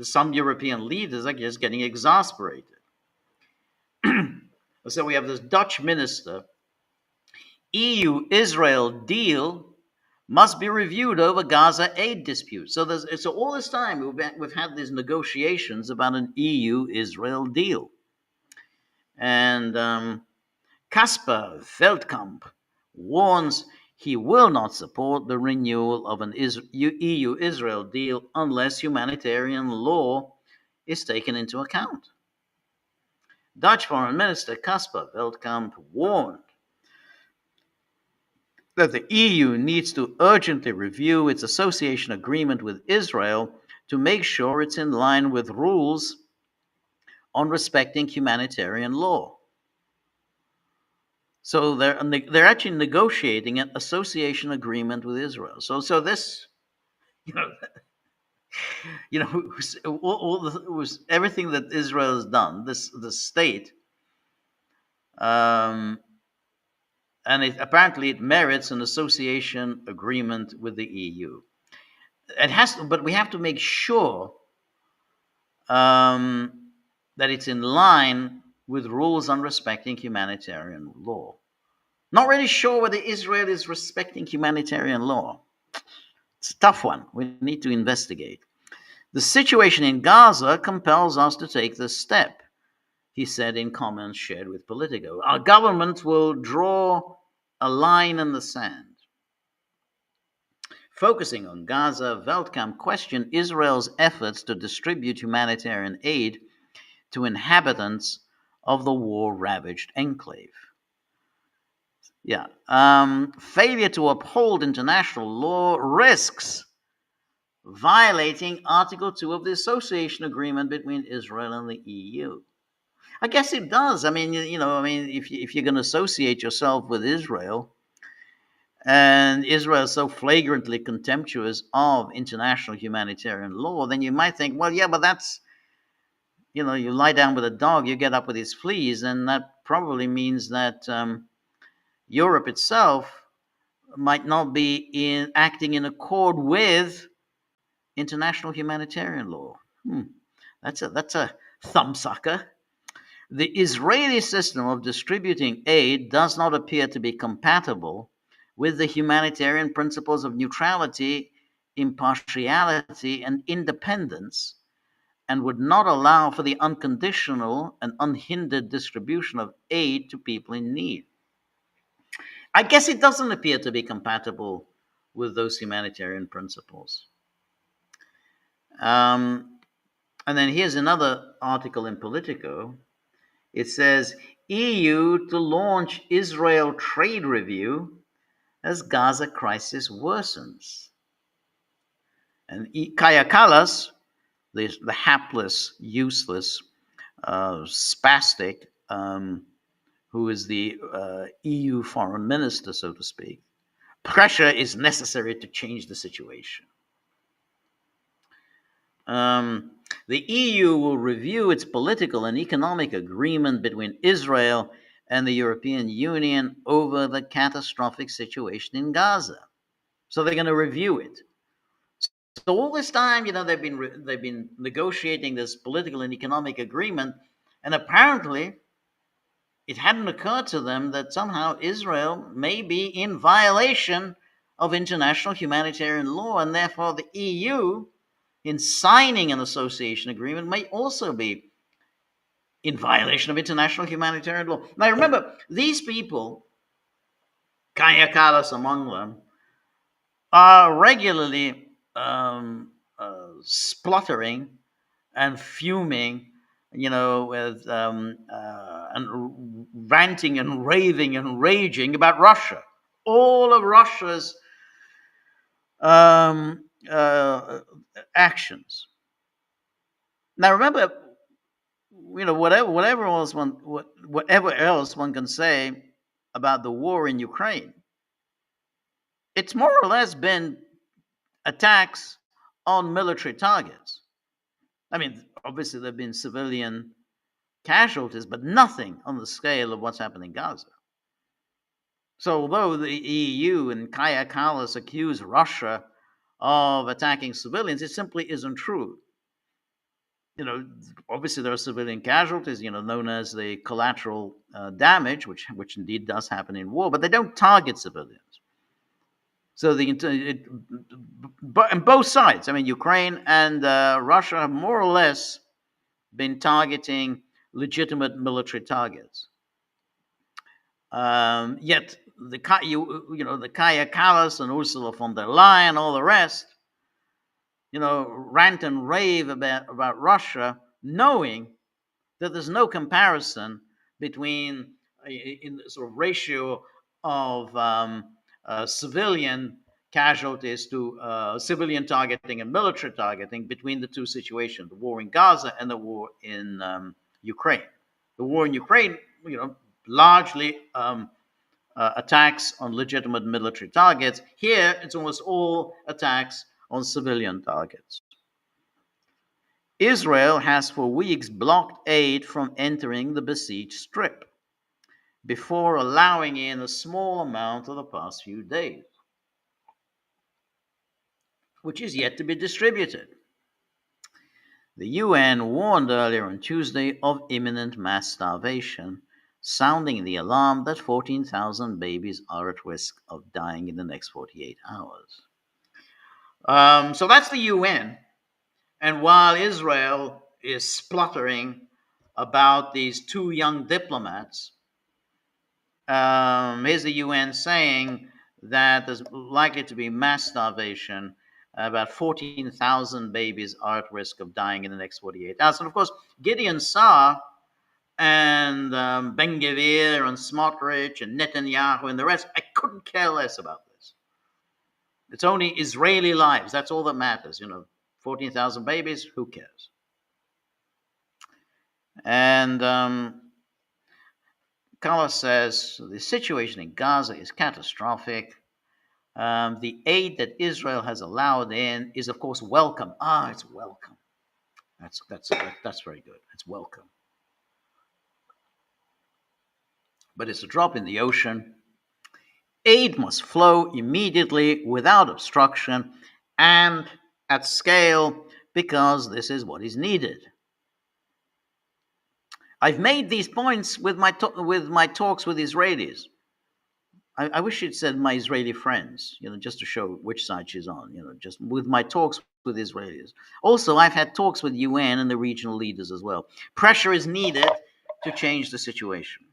some European leaders are just getting exasperated. So we have this Dutch minister, EU-Israel deal must be reviewed over Gaza aid dispute. So all this time we've had these negotiations about an EU-Israel deal. And Caspar Veldkamp warns he will not support the renewal of an EU-Israel deal unless humanitarian law is taken into account. Dutch Foreign Minister Caspar Veldkamp warned that the EU needs to urgently review its association agreement with Israel to make sure it's in line with rules on respecting humanitarian law. So they're actually negotiating an association agreement with Israel. So this, was everything that Israel has done. The state, and apparently it merits an association agreement with the EU. It has to, but we have to make sure that it's in line with rules on respecting humanitarian law. Not really sure whether Israel is respecting humanitarian law. It's a tough one. We need to investigate. The situation in Gaza compels us to take this step, he said in comments shared with Politico. Our government will draw a line in the sand. Focusing on Gaza, Veldkamp questioned Israel's efforts to distribute humanitarian aid to inhabitants of the war-ravaged enclave. Failure to uphold international law risks violating Article 2 of the Association Agreement between Israel and the EU. I guess it does. I mean, if you're going to associate yourself with Israel, and Israel is so flagrantly contemptuous of international humanitarian law, then you might think, well, yeah, but that's, you lie down with a dog, you get up with his fleas, and that probably means that Europe itself might not be acting in accord with international humanitarian law. That's a thumbsucker. The Israeli system of distributing aid does not appear to be compatible with the humanitarian principles of neutrality, impartiality, and independence, and would not allow for the unconditional and unhindered distribution of aid to people in need. I guess it doesn't appear to be compatible with those humanitarian principles. And then here's another article in Politico. It says, EU to launch Israel trade review as Gaza crisis worsens. And Kaya Kallas, the hapless, useless, spastic, who is the EU foreign minister, so to speak, pressure is necessary to change the situation. The EU will review its political and economic agreement between Israel and the European Union over the catastrophic situation in Gaza. So they're going to review it. So all this time, they've been negotiating this political and economic agreement, and apparently it hadn't occurred to them that somehow Israel may be in violation of international humanitarian law, and therefore the EU, in signing an association agreement, may also be in violation of international humanitarian law. Now remember, these people, Kaya Kallas among them, are regularly spluttering and fuming, with and ranting and raving and raging about Russia. All of Russia's actions. Now remember, whatever else one can say about the war in Ukraine, it's more or less been attacks on military targets. I mean, obviously there have been civilian casualties, but nothing on the scale of what's happening in Gaza. So although the EU and Kaya Kallas accuse Russia of attacking civilians, it simply isn't true. Obviously there are civilian casualties, known as the collateral damage, which indeed does happen in war, but they don't target civilians. So on both sides, I mean, Ukraine and Russia have more or less been targeting legitimate military targets. Yet the Kaya Kallas and Ursula von der Leyen, all the rest, rant and rave about Russia, knowing that there's no comparison between in the sort of ratio of civilian casualties to civilian targeting and military targeting between the two situations, the war in Gaza and the war in Ukraine. The war in Ukraine, largely attacks on legitimate military targets. Here, it's almost all attacks on civilian targets. Israel has for weeks blocked aid from entering the besieged strip before allowing in a small amount of the past few days, which is yet to be distributed. The UN warned earlier on Tuesday of imminent mass starvation, sounding the alarm that 14,000 babies are at risk of dying in the next 48 hours. So that's the UN. And while Israel is spluttering about these two young diplomats, here's the UN saying that there's likely to be mass starvation. About 14,000 babies are at risk of dying in the next 48 hours. And of course, Gideon Saar and Ben Gvir and Smotrich and Netanyahu and the rest, I couldn't care less about this. It's only Israeli lives. That's all that matters. 14,000 babies, who cares? And Carlos says the situation in Gaza is catastrophic. The aid that Israel has allowed in is, of course, welcome. It's welcome. That's very good. It's welcome. But it's a drop in the ocean. Aid must flow immediately without obstruction and at scale because this is what is needed. I've made these points with my talks with Israelis. I wish she'd said my Israeli friends, just to show which side she's on, just with my talks with Israelis. Also, I've had talks with UN and the regional leaders as well. Pressure is needed to change the situation.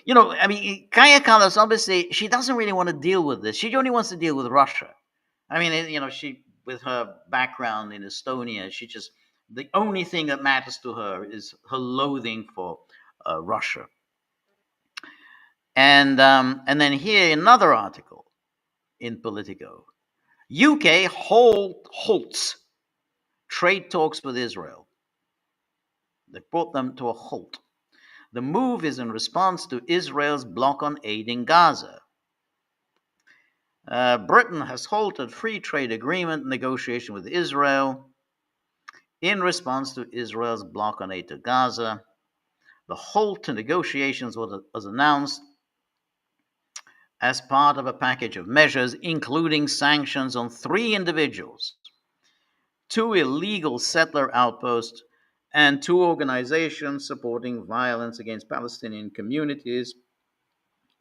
Kaya Kallas, obviously, she doesn't really want to deal with this. She only wants to deal with Russia. She, with her background in Estonia, the only thing that matters to her is her loathing for Russia. And then here another article in Politico. UK halts trade talks with Israel. They brought them to a halt. The move is in response to Israel's block on aid in Gaza. Britain has halted free trade agreement negotiation with Israel in response to Israel's block on aid to Gaza. The halt to negotiations was announced as part of a package of measures, including sanctions on 3 individuals, 2 illegal settler outposts, and 2 organizations supporting violence against Palestinian communities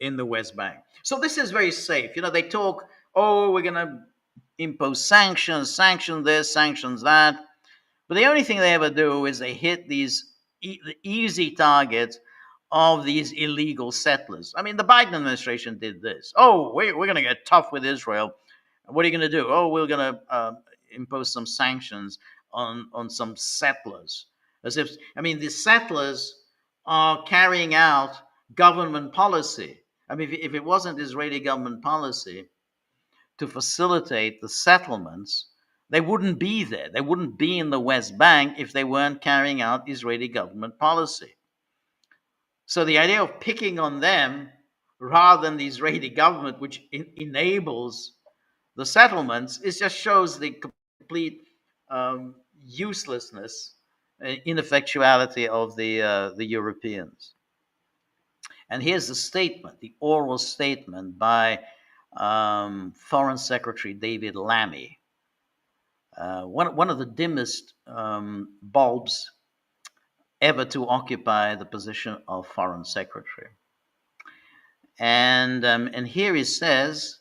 in the West Bank. So this is very safe. They talk, we're going to impose sanctions, sanction this, sanctions that. But the only thing they ever do is they hit these easy targets of these illegal settlers. The Biden administration did this. We're going to get tough with Israel. What are you going to do? We're going to impose some sanctions on some settlers. As if, the settlers are carrying out government policy. If it wasn't Israeli government policy to facilitate the settlements, they wouldn't be there. They wouldn't be in the West Bank if they weren't carrying out Israeli government policy. So the idea of picking on them rather than the Israeli government, which enables the settlements, it just shows the complete uselessness, ineffectuality of the Europeans. And here's the statement, the oral statement by Foreign Secretary David Lammy, one of the dimmest bulbs ever to occupy the position of Foreign Secretary. And here he says,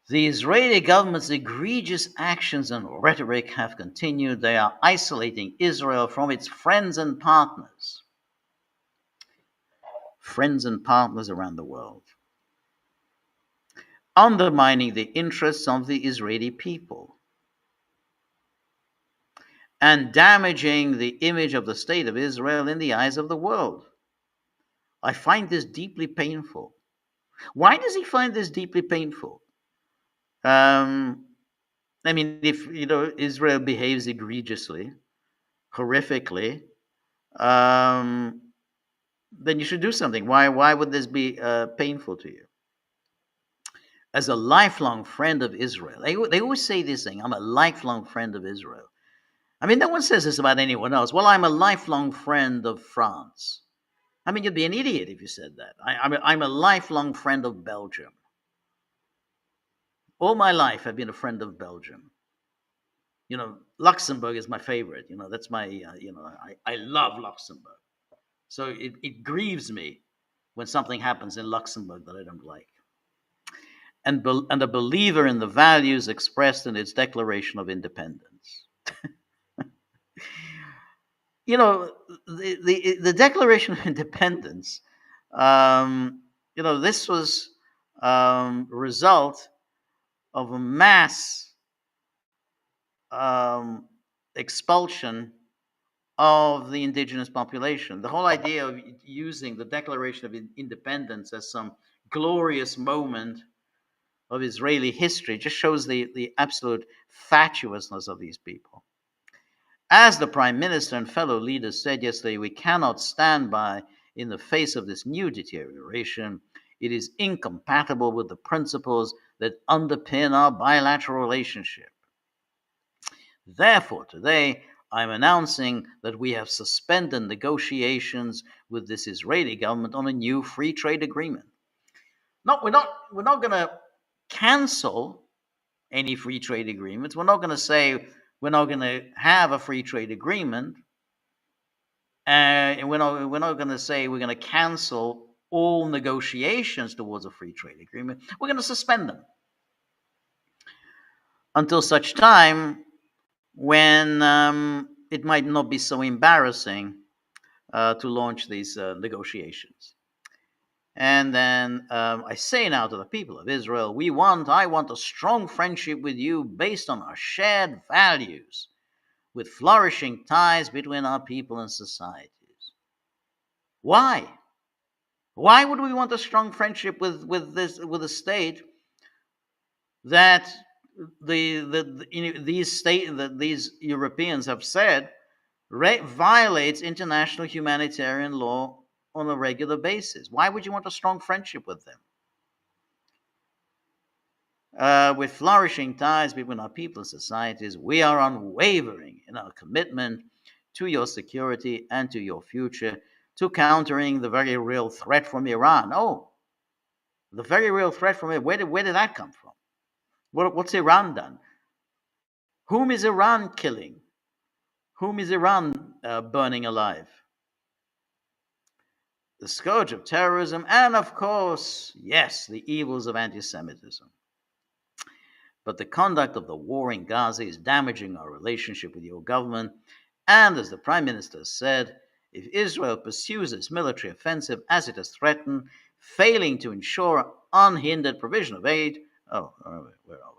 the Israeli government's egregious actions and rhetoric have continued. They are isolating Israel from its friends and partners around the world, undermining the interests of the Israeli people, and damaging the image of the state of Israel in the eyes of the world. I find this deeply painful. Why does he find this deeply painful? If Israel behaves egregiously, horrifically, then you should do something. Why would this be painful to you? As a lifelong friend of Israel, they always say this thing, I'm a lifelong friend of Israel. No one says this about anyone else. Well, I'm a lifelong friend of France. You'd be an idiot if you said that. I'm a lifelong friend of Belgium. All my life, I've been a friend of Belgium. Luxembourg is my favorite. That's my, I love Luxembourg. So it grieves me when something happens in Luxembourg that I don't like. And a believer in the values expressed in its Declaration of Independence. you know, the Declaration of Independence, this was a result of a mass expulsion of the indigenous population. The whole idea of using the Declaration of Independence as some glorious moment of Israeli history just shows the absolute fatuousness of these people. As the Prime Minister and fellow leaders said yesterday, we cannot stand by in the face of this new deterioration. It is incompatible with the principles that underpin our bilateral relationship. Therefore, today, I'm announcing that we have suspended negotiations with this Israeli government on a new free trade agreement. No, we're not going to cancel any free trade agreements. We're not going to say we're not going to have a free trade agreement. And we're not going to say we're going to cancel all negotiations towards a free trade agreement. We're going to suspend them until such time when it might not be so embarrassing to launch these negotiations. And then I say now to the people of Israel, I want a strong friendship with you based on our shared values, with flourishing ties between our people and societies. Why? Why would we want a strong friendship with a state that these Europeans have said violates international humanitarian law on a regular basis? Why would you want a strong friendship with them? With flourishing ties between our people and societies, we are unwavering in our commitment to your security and to your future, to countering the very real threat from Iran. Oh, the very real threat from it. Where did that come from? What's Iran done? Whom is Iran killing? Whom is Iran burning alive? The scourge of terrorism, and of course, yes, the evils of anti-Semitism. But the conduct of the war in Gaza is damaging our relationship with your government. And as the Prime Minister said, if Israel pursues its military offensive as it has threatened, failing to ensure unhindered provision of aid, where are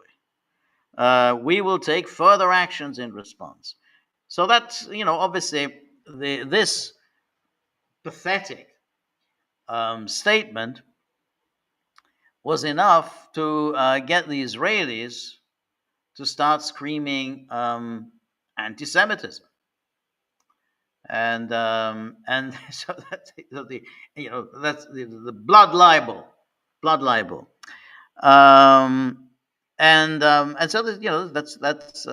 we? We will take further actions in response. So that's, obviously, this pathetic statement was enough to get the Israelis to start screaming anti-Semitism, and so that's the blood libel, and so that's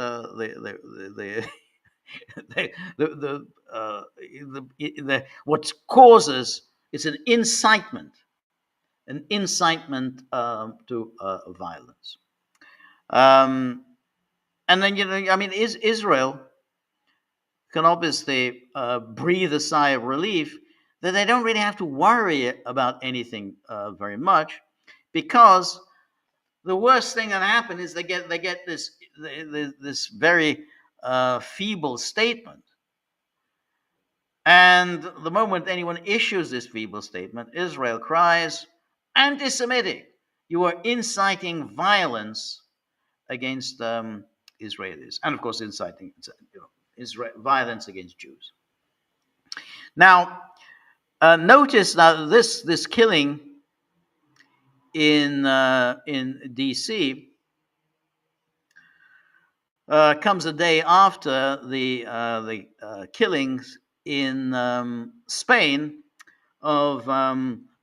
what causes it's an incitement to violence. And then Israel can obviously breathe a sigh of relief that they don't really have to worry about anything very much, because the worst thing that happened is they get this very feeble statement. And the moment anyone issues this feeble statement, Israel cries, anti-Semitic. You are inciting violence against Israelis, and of course inciting violence against Jews. Now, notice that this killing in D.C. Comes a day after the killings in Spain of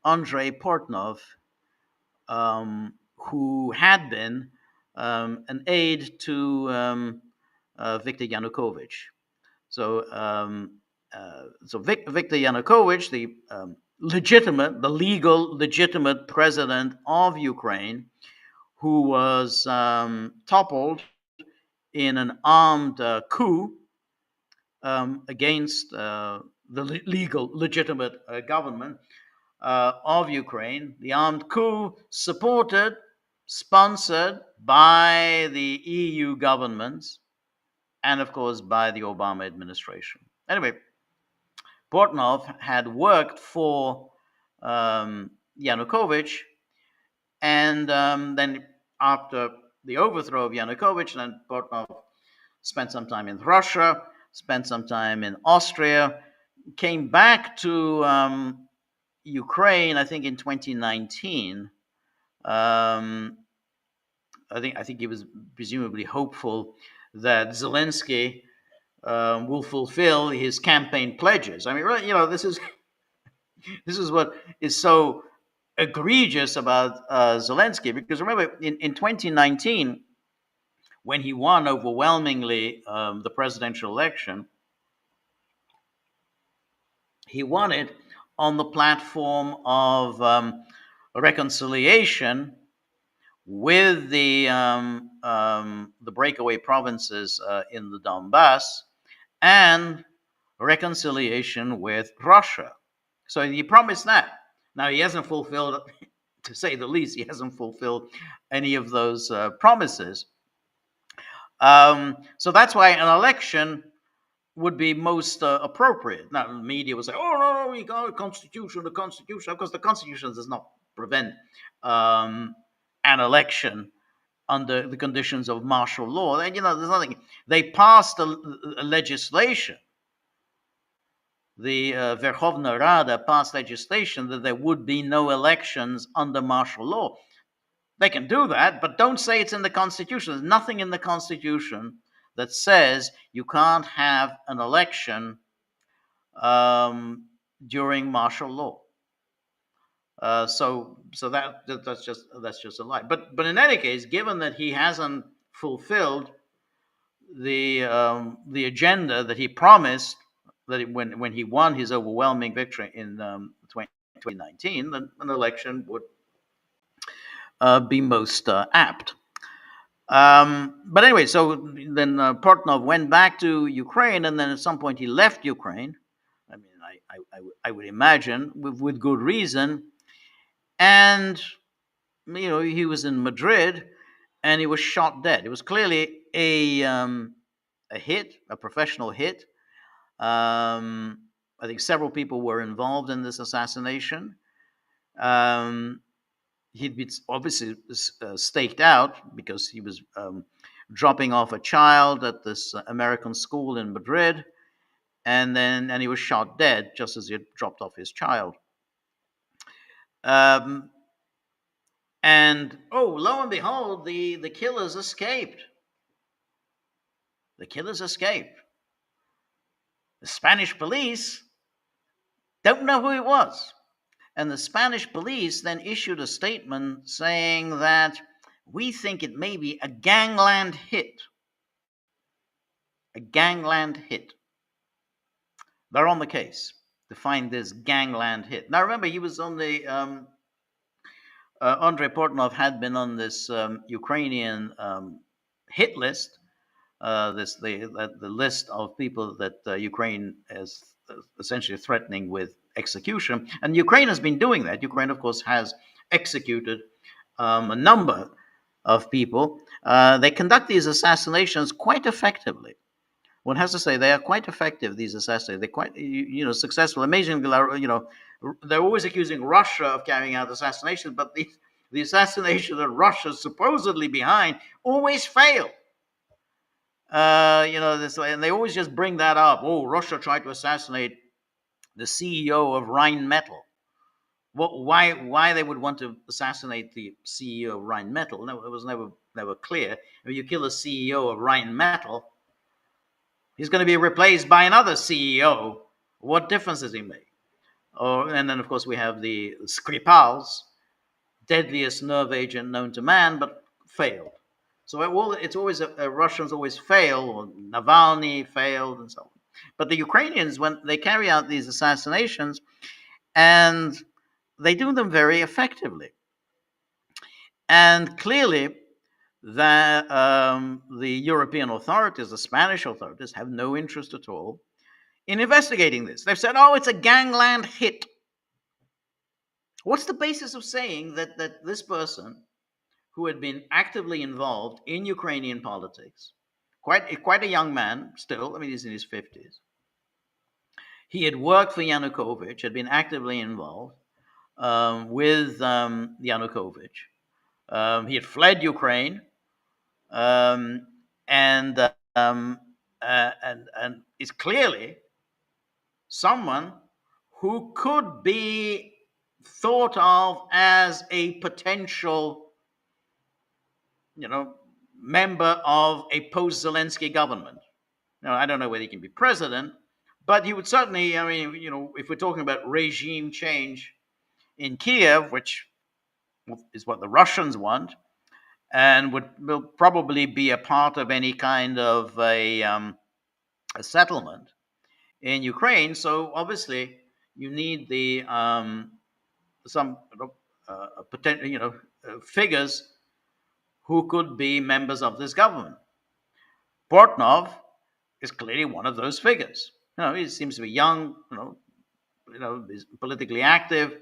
Andrei Portnov, who had been an aide to Viktor Yanukovych. So Viktor Yanukovych, the legitimate president of Ukraine, who was toppled in an armed coup against the legal, legitimate government of Ukraine. The armed coup supported, sponsored by the EU governments, and of course by the Obama administration. Anyway, Portnov had worked for Yanukovych, and then after the overthrow of Yanukovych, then Portnov spent some time in Russia, spent some time in Austria, came back to Ukraine, I think in 2019. I think he was presumably hopeful that Zelensky will fulfill his campaign pledges. I mean, right, this is what is so egregious about Zelensky, because remember in 2019, when he won overwhelmingly the presidential election, he won it on the platform of reconciliation with the breakaway provinces in the Donbass, and reconciliation with Russia. So he promised that. Now he hasn't fulfilled, to say the least, he hasn't fulfilled any of those promises. So that's why an election would be most appropriate. Now, the media will say, "Oh no, we got the Constitution. Of course, the Constitution does not prevent an election under the conditions of martial law. And there's nothing. They passed a legislation. The Verkhovna Rada passed legislation that there would be no elections under martial law. They can do that, but don't say it's in the Constitution. There's nothing in the Constitution that says you can't have an election during martial law. So that's just a lie. But in any case, given that he hasn't fulfilled the agenda that he promised, that when he won his overwhelming victory in 2019, then an election would be most apt. But anyway, so then Portnov went back to Ukraine, and then at some point he left Ukraine. I mean, I would imagine with good reason. And he was in Madrid, and he was shot dead. It was clearly a hit, a professional hit. I think several people were involved in this assassination. He'd been obviously staked out because he was dropping off a child at this American school in Madrid, and he was shot dead just as he had dropped off his child. And lo and behold, the killers escaped. The killers escaped. The Spanish police don't know who it was. And the Spanish police then issued a statement saying that we think it may be a gangland hit. A gangland hit. They're on the case to find this gangland hit. Now remember, he was on the Andrei Portnov had been on this Ukrainian hit list. The list of people that Ukraine is essentially threatening with execution, and Ukraine has been doing that. Ukraine, of course, has executed a number of people. They conduct these assassinations quite effectively. One has to say they are quite effective. These assassinations, they're quite successful. Amazingly, they're always accusing Russia of carrying out assassinations, but the assassination that Russia's supposedly behind always fail. And they always just bring that up. Oh, Russia tried to assassinate the CEO of Rheinmetall. Well, why they would want to assassinate the CEO of Rheinmetall? No, it was never clear. If you kill the CEO of Rheinmetall, he's going to be replaced by another CEO. What difference does he make? And then, of course, we have the Skripals, deadliest nerve agent known to man, but failed. So it's always Russians always fail, or Navalny failed, and so on. But the Ukrainians, when they carry out these assassinations, and they do them very effectively. And clearly, that the European authorities, the Spanish authorities, have no interest at all in investigating this. They've said, oh, it's a gangland hit. What's the basis of saying that this person, who had been actively involved in Ukrainian politics, quite a young man still, I mean, he's in his 50s, he had worked for Yanukovych, had been actively involved with Yanukovych. He had fled Ukraine, um, and and is clearly someone who could be thought of as a potential, member of a post-Zelensky government. Now, I don't know whether he can be president, but he would certainly. I mean, if we're talking about regime change in Kiev, which is what the Russians want, and will probably be a part of any kind of a settlement in Ukraine. So obviously, you need the some potential, figures who could be members of this government. Portnov is clearly one of those figures. He seems to be young. He's politically active,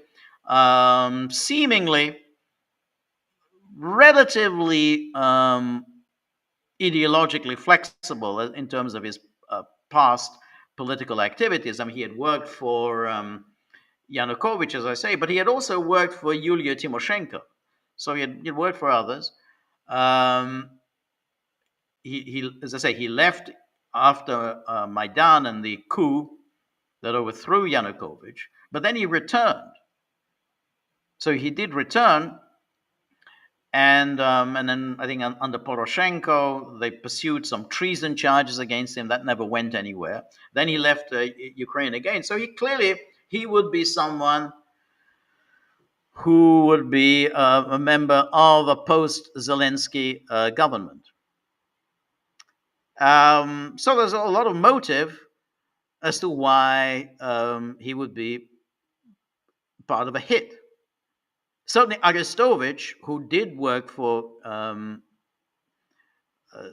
seemingly relatively ideologically flexible in terms of his past political activities. I mean, he had worked for Yanukovych, as I say, but he had also worked for Yulia Tymoshenko. So he'd worked for others. As I say, he left after Maidan and the coup that overthrew Yanukovych, but then he returned. So he did return, and then I think under Poroshenko, they pursued some treason charges against him. That never went anywhere. Then he left Ukraine again. So he would be someone who would be a member of a post-Zelensky government. So there's a lot of motive as to why he would be part of a hit. Certainly, Arestovich, who did work for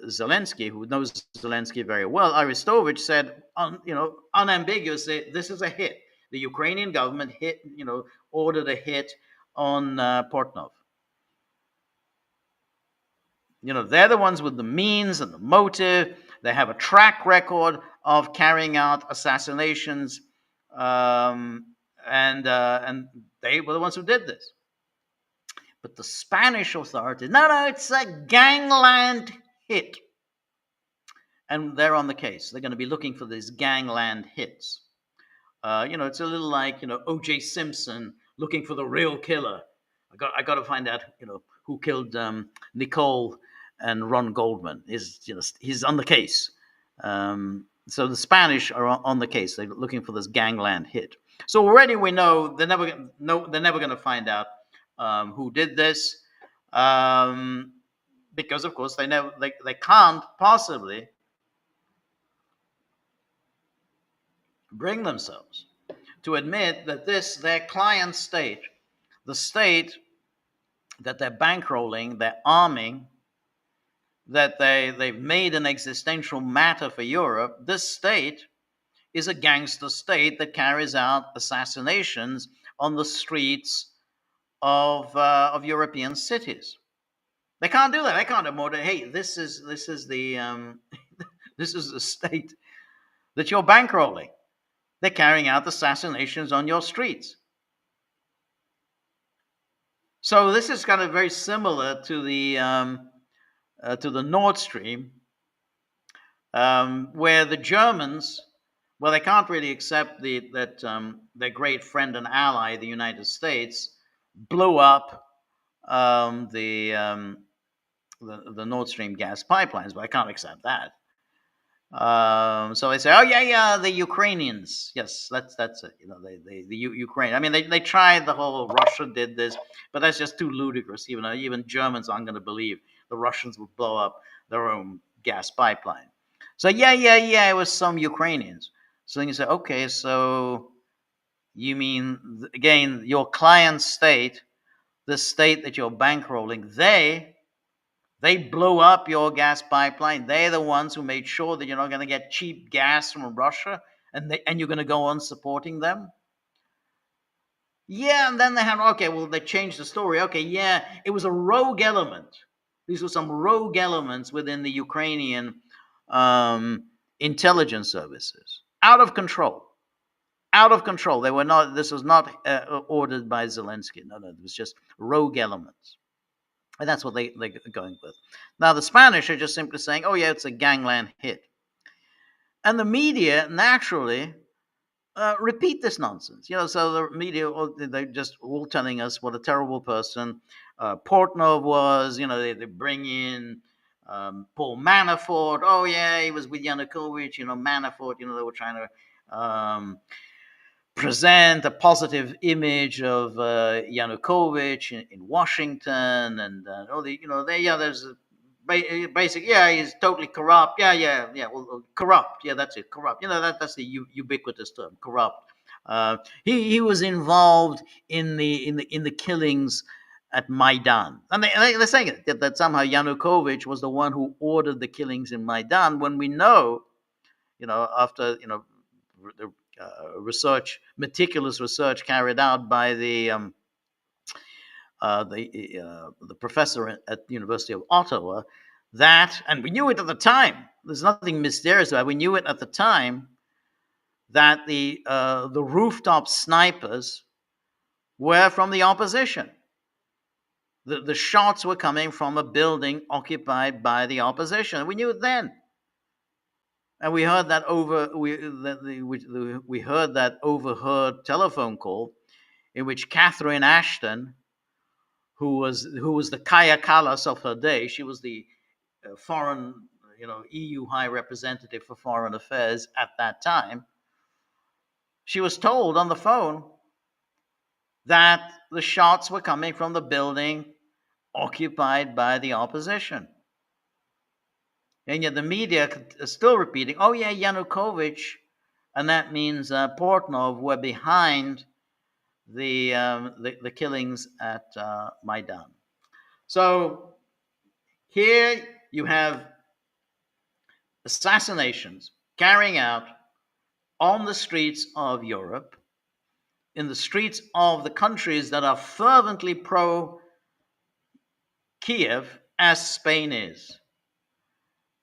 Zelensky, who knows Zelensky very well, Arestovich said, unambiguously, this is a hit. The Ukrainian government ordered a hit on Portnov. They're the ones with the means and the motive. They have a track record of carrying out assassinations, and they were the ones who did this. But the Spanish authorities, no, it's a gangland hit. And they're on the case. They're going to be looking for these gangland hits. It's a little like, O.J. Simpson looking for the real killer. I got to find out, who killed Nicole and Ron Goldman. He's on the case. So the Spanish are on the case. They're looking for this gangland hit. So already we know they're never going to find out who did this, because of course they can't possibly bring themselves to admit that their client state, the state that they're bankrolling, they're arming, that they've made an existential matter for Europe, this state is a gangster state that carries out assassinations on the streets of European cities. They can't do that. They can't immortalize. Hey, this is the this is the state that you're bankrolling. They're carrying out assassinations on your streets. So this is kind of very similar to the Nord Stream, where the Germans, well, they can't really accept that their great friend and ally, the United States, blew up the Nord Stream gas pipelines, but I can't accept that. So they say, oh yeah, the Ukrainians. Yes, that's it. The Ukraine. I mean, they tried the whole Russia did this, but that's just too ludicrous. Even Germans aren't going to believe the Russians would blow up their own gas pipeline. So yeah, it was some Ukrainians. So then you say, okay, so you mean again your client state, the state that you're bankrolling, they They blew up your gas pipeline. They're the ones who made sure that you're not going to get cheap gas from Russia, and you're going to go on supporting them. Yeah, and then they had, okay, well, they changed the story. Okay, yeah, it was a rogue element. These were some rogue elements within the Ukrainian um, intelligence services. Out of control. Out of control. They were not, this was not ordered by Zelensky. No, no, it was just rogue elements. And that's what they're going with. Now, the Spanish are just simply saying, oh, yeah, it's a gangland hit. And the media, naturally, repeat this nonsense. So the media, they're just all telling us what a terrible person Portnov was. They bring in Paul Manafort. Oh, yeah, he was with Yanukovych. Manafort, they were trying to present a positive image of Yanukovych in Washington. And, there's basic, yeah, he's totally corrupt. Yeah. Well, corrupt. Yeah, that's it. Corrupt. That's the ubiquitous term. Corrupt. He was involved in the killings at Maidan, and they're saying that somehow Yanukovych was the one who ordered the killings in Maidan. When we know, after the meticulous research carried out by the professor at the University of Ottawa, and we knew it at the time. There's nothing mysterious about it. We knew it at the time that the rooftop snipers were from the opposition. The shots were coming from a building occupied by the opposition. We knew it then, and we heard that we heard that overheard telephone call in which Catherine Ashton, who was the Kaya Kallas of her day. She was the foreign, EU High Representative for Foreign Affairs at that time. She was told on the phone that the shots were coming from the building occupied by the opposition. And yet the media is still repeating, oh, yeah, Yanukovych, and that means Portnov were behind the killings at Maidan. So here you have assassinations carrying out on the streets of Europe, in the streets of the countries that are fervently pro-Kiev, as Spain is.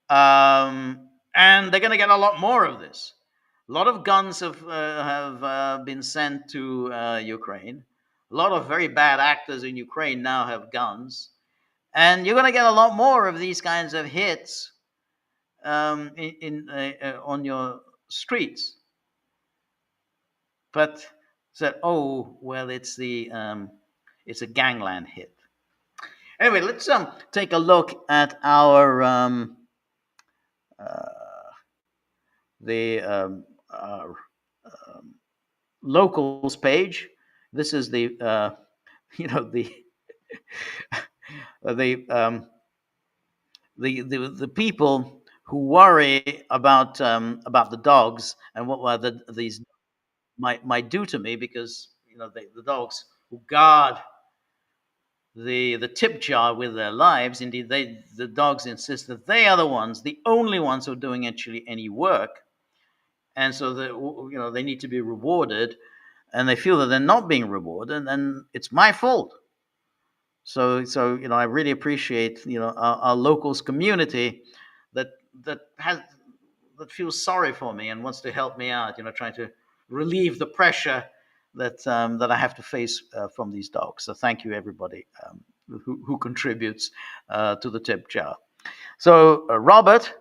And they're going to get a lot more of this. A lot of guns have been sent to Ukraine. A lot of very bad actors in Ukraine now have guns. And you're going to get a lot more of these kinds of hits on your streets. But said, oh, well, it's a gangland hit. Anyway, let's take a look at our locals page. This is the the people who worry about the dogs and what these might do to me, because the dogs who guard the tip jar with their lives. Indeed, the dogs insist that they are the only ones who are doing actually any work, and so that they need to be rewarded, and they feel that they're not being rewarded, and it's my fault. So I really appreciate our locals community that feels sorry for me and wants to help me out. Trying to relieve the pressure that I have to face from these dogs. So thank you, everybody who contributes to the tip jar. So Robert,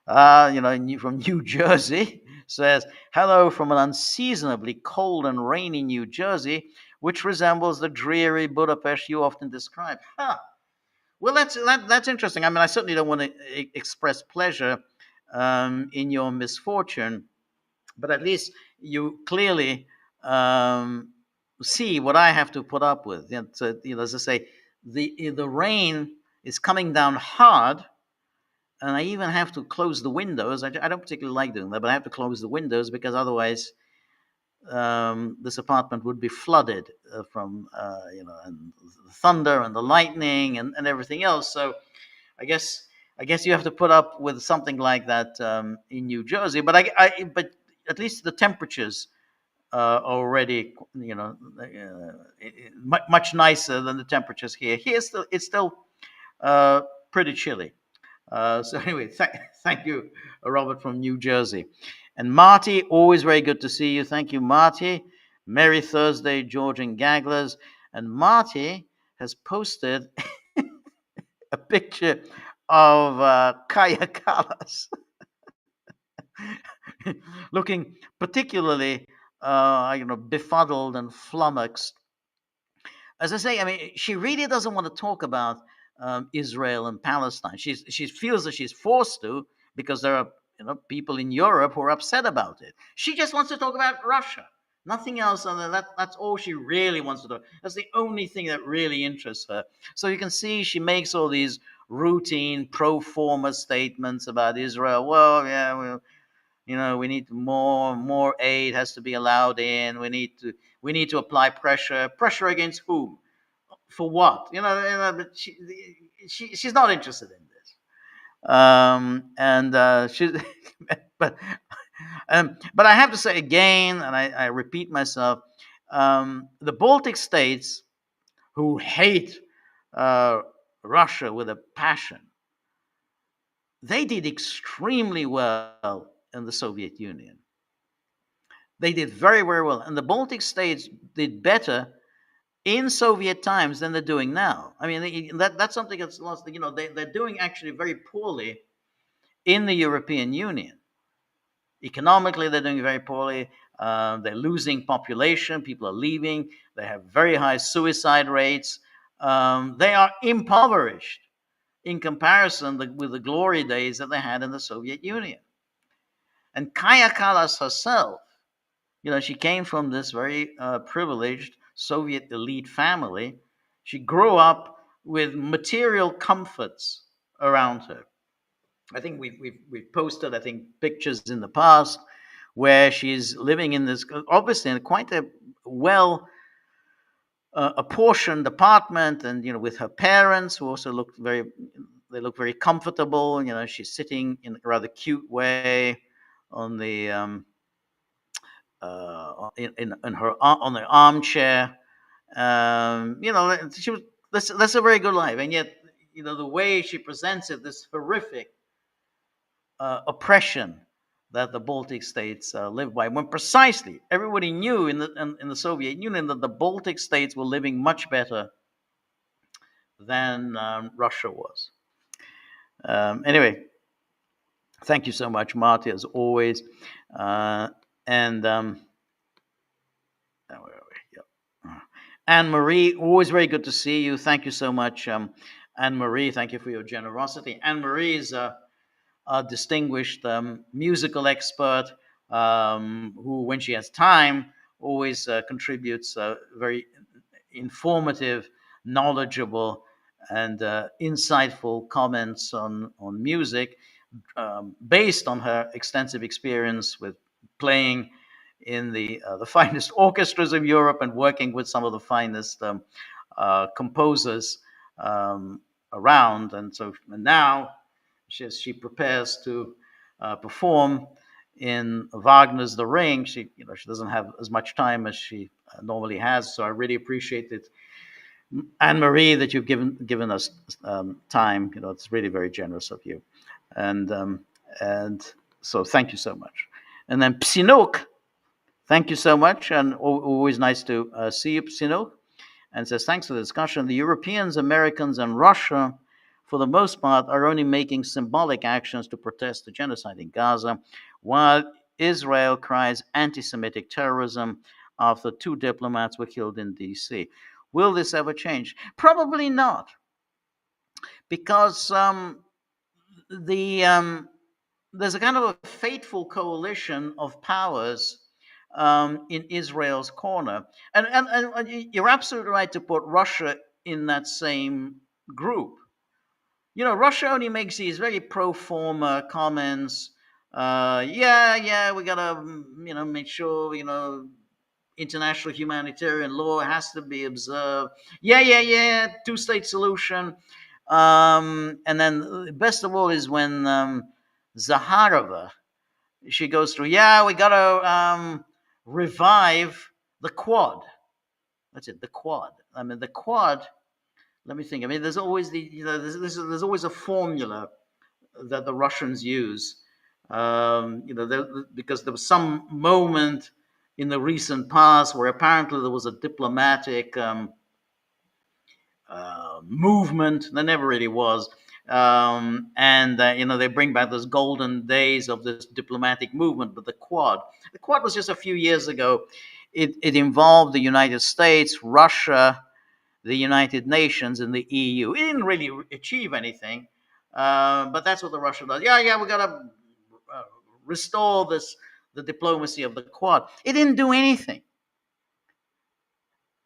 from New Jersey, says, hello from an unseasonably cold and rainy New Jersey, which resembles the dreary Budapest you often describe. Well, that's interesting. I mean, I certainly don't want to express pleasure in your misfortune, but at least you clearly see what I have to put up with. So, as I say, the rain is coming down hard, and I even have to close the windows. I don't particularly like doing that, but I have to close the windows because otherwise this apartment would be flooded from and the thunder and the lightning and everything else. So I guess I guess you have to put up with something like that in New Jersey. But but at least the temperatures already, much nicer than the temperatures here. Here still it's still uh, pretty chilly. So anyway, thank you, Robert from New Jersey, and Marty. Always very good to see you. Thank you, Marty. Merry Thursday, George and Gagglers. And Marty has posted a picture of Kaya Kalas looking particularly, befuddled and flummoxed. As I say, I mean, she really doesn't want to talk about Israel and Palestine. She feels that she's forced to because there are people in Europe who are upset about it. She just wants to talk about Russia, nothing else other than that. That's all she really wants to do. That's the only thing that really interests her. So you can see she makes all these routine pro forma statements about Israel. Well, yeah, well, we need more aid has to be allowed in. We need to apply pressure against whom, for what, but she's not interested in this. And she but but I have to say again, and I repeat myself, the Baltic states, who hate uh, Russia with a passion, they did extremely well in the Soviet Union. They did very, very well. And the Baltic states did better in Soviet times than they're doing now. I mean, that's something that's lost. They're doing actually very poorly in the European Union. Economically, they're doing very poorly. They're losing population. People are leaving. They have very high suicide rates. They are impoverished in comparison with the glory days that they had in the Soviet Union. And Kaya Kallas herself, she came from this very privileged Soviet elite family. She grew up with material comforts around her. I think we've posted, I think, pictures in the past where she's living in this, obviously in quite a well apportioned apartment, and with her parents, who also look very comfortable. She's sitting in a rather cute way on the in her on the armchair. She was that's a very good life, and yet the way she presents it, this horrific oppression that the Baltic states live by, when precisely everybody knew in the Soviet Union that the Baltic states were living much better than Russia was. Anyway, thank you so much, Marty, as always. And where are we? Yep. Anne Marie, always very good to see you. Thank you so much, Anne Marie. Thank you for your generosity. Anne Marie is a distinguished musical expert who, when she has time, always contributes very informative, knowledgeable, and insightful comments on music, based on her extensive experience with playing in the finest orchestras of Europe and working with some of the finest composers around. And now she prepares to perform in Wagner's The Ring. She doesn't have as much time as she normally has, so I really appreciate it, Anne Marie, that you've given us time. It's really very generous of you, and so thank you so much. And then Psinook, thank you so much, and always nice to see you, Psinook. And says, thanks for the discussion. The Europeans, Americans, and Russia, for the most part, are only making symbolic actions to protest the genocide in Gaza, while Israel cries anti-Semitic terrorism after 2 diplomats were killed in D.C. Will this ever change? Probably not, because there's a kind of a fateful coalition of powers in Israel's corner. And you're absolutely right to put Russia in that same group. Russia only makes these very pro forma comments. Yeah, we gotta, make sure, international humanitarian law has to be observed. Yeah, 2-state solution. And then best of all is when Zaharova, she goes through, yeah, we got to revive the Quad. That's it, the Quad. I mean, the Quad. Let me think. I mean, there's always there's always a formula that the Russians use. Because there was some moment in the recent past where apparently there was a diplomatic movement. There never really was. And they bring back those golden days of this diplomatic movement. But the Quad was just a few years ago. It involved the United States, Russia, the United Nations, and the EU. It didn't really achieve anything, but that's what the Russia does. Yeah, we got to restore the diplomacy of the Quad. It didn't do anything.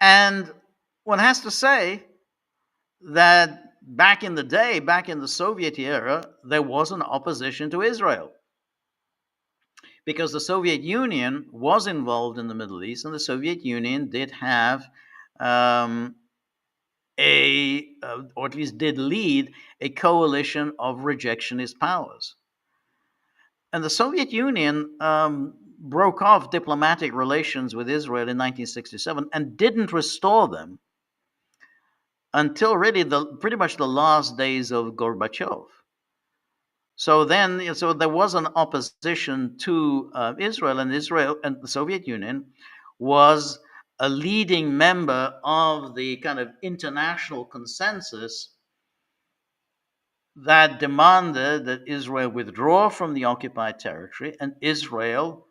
And one has to say that back in the day, back in the Soviet era, there was an opposition to Israel, because the Soviet Union was involved in the Middle East, and the Soviet Union did have or at least did lead a coalition of rejectionist powers. And the Soviet Union broke off diplomatic relations with Israel in 1967 and didn't restore them until really pretty much the last days of Gorbachev. So there was an opposition to Israel, and the Soviet Union was a leading member of the kind of international consensus that demanded that Israel withdraw from the occupied territory and Israel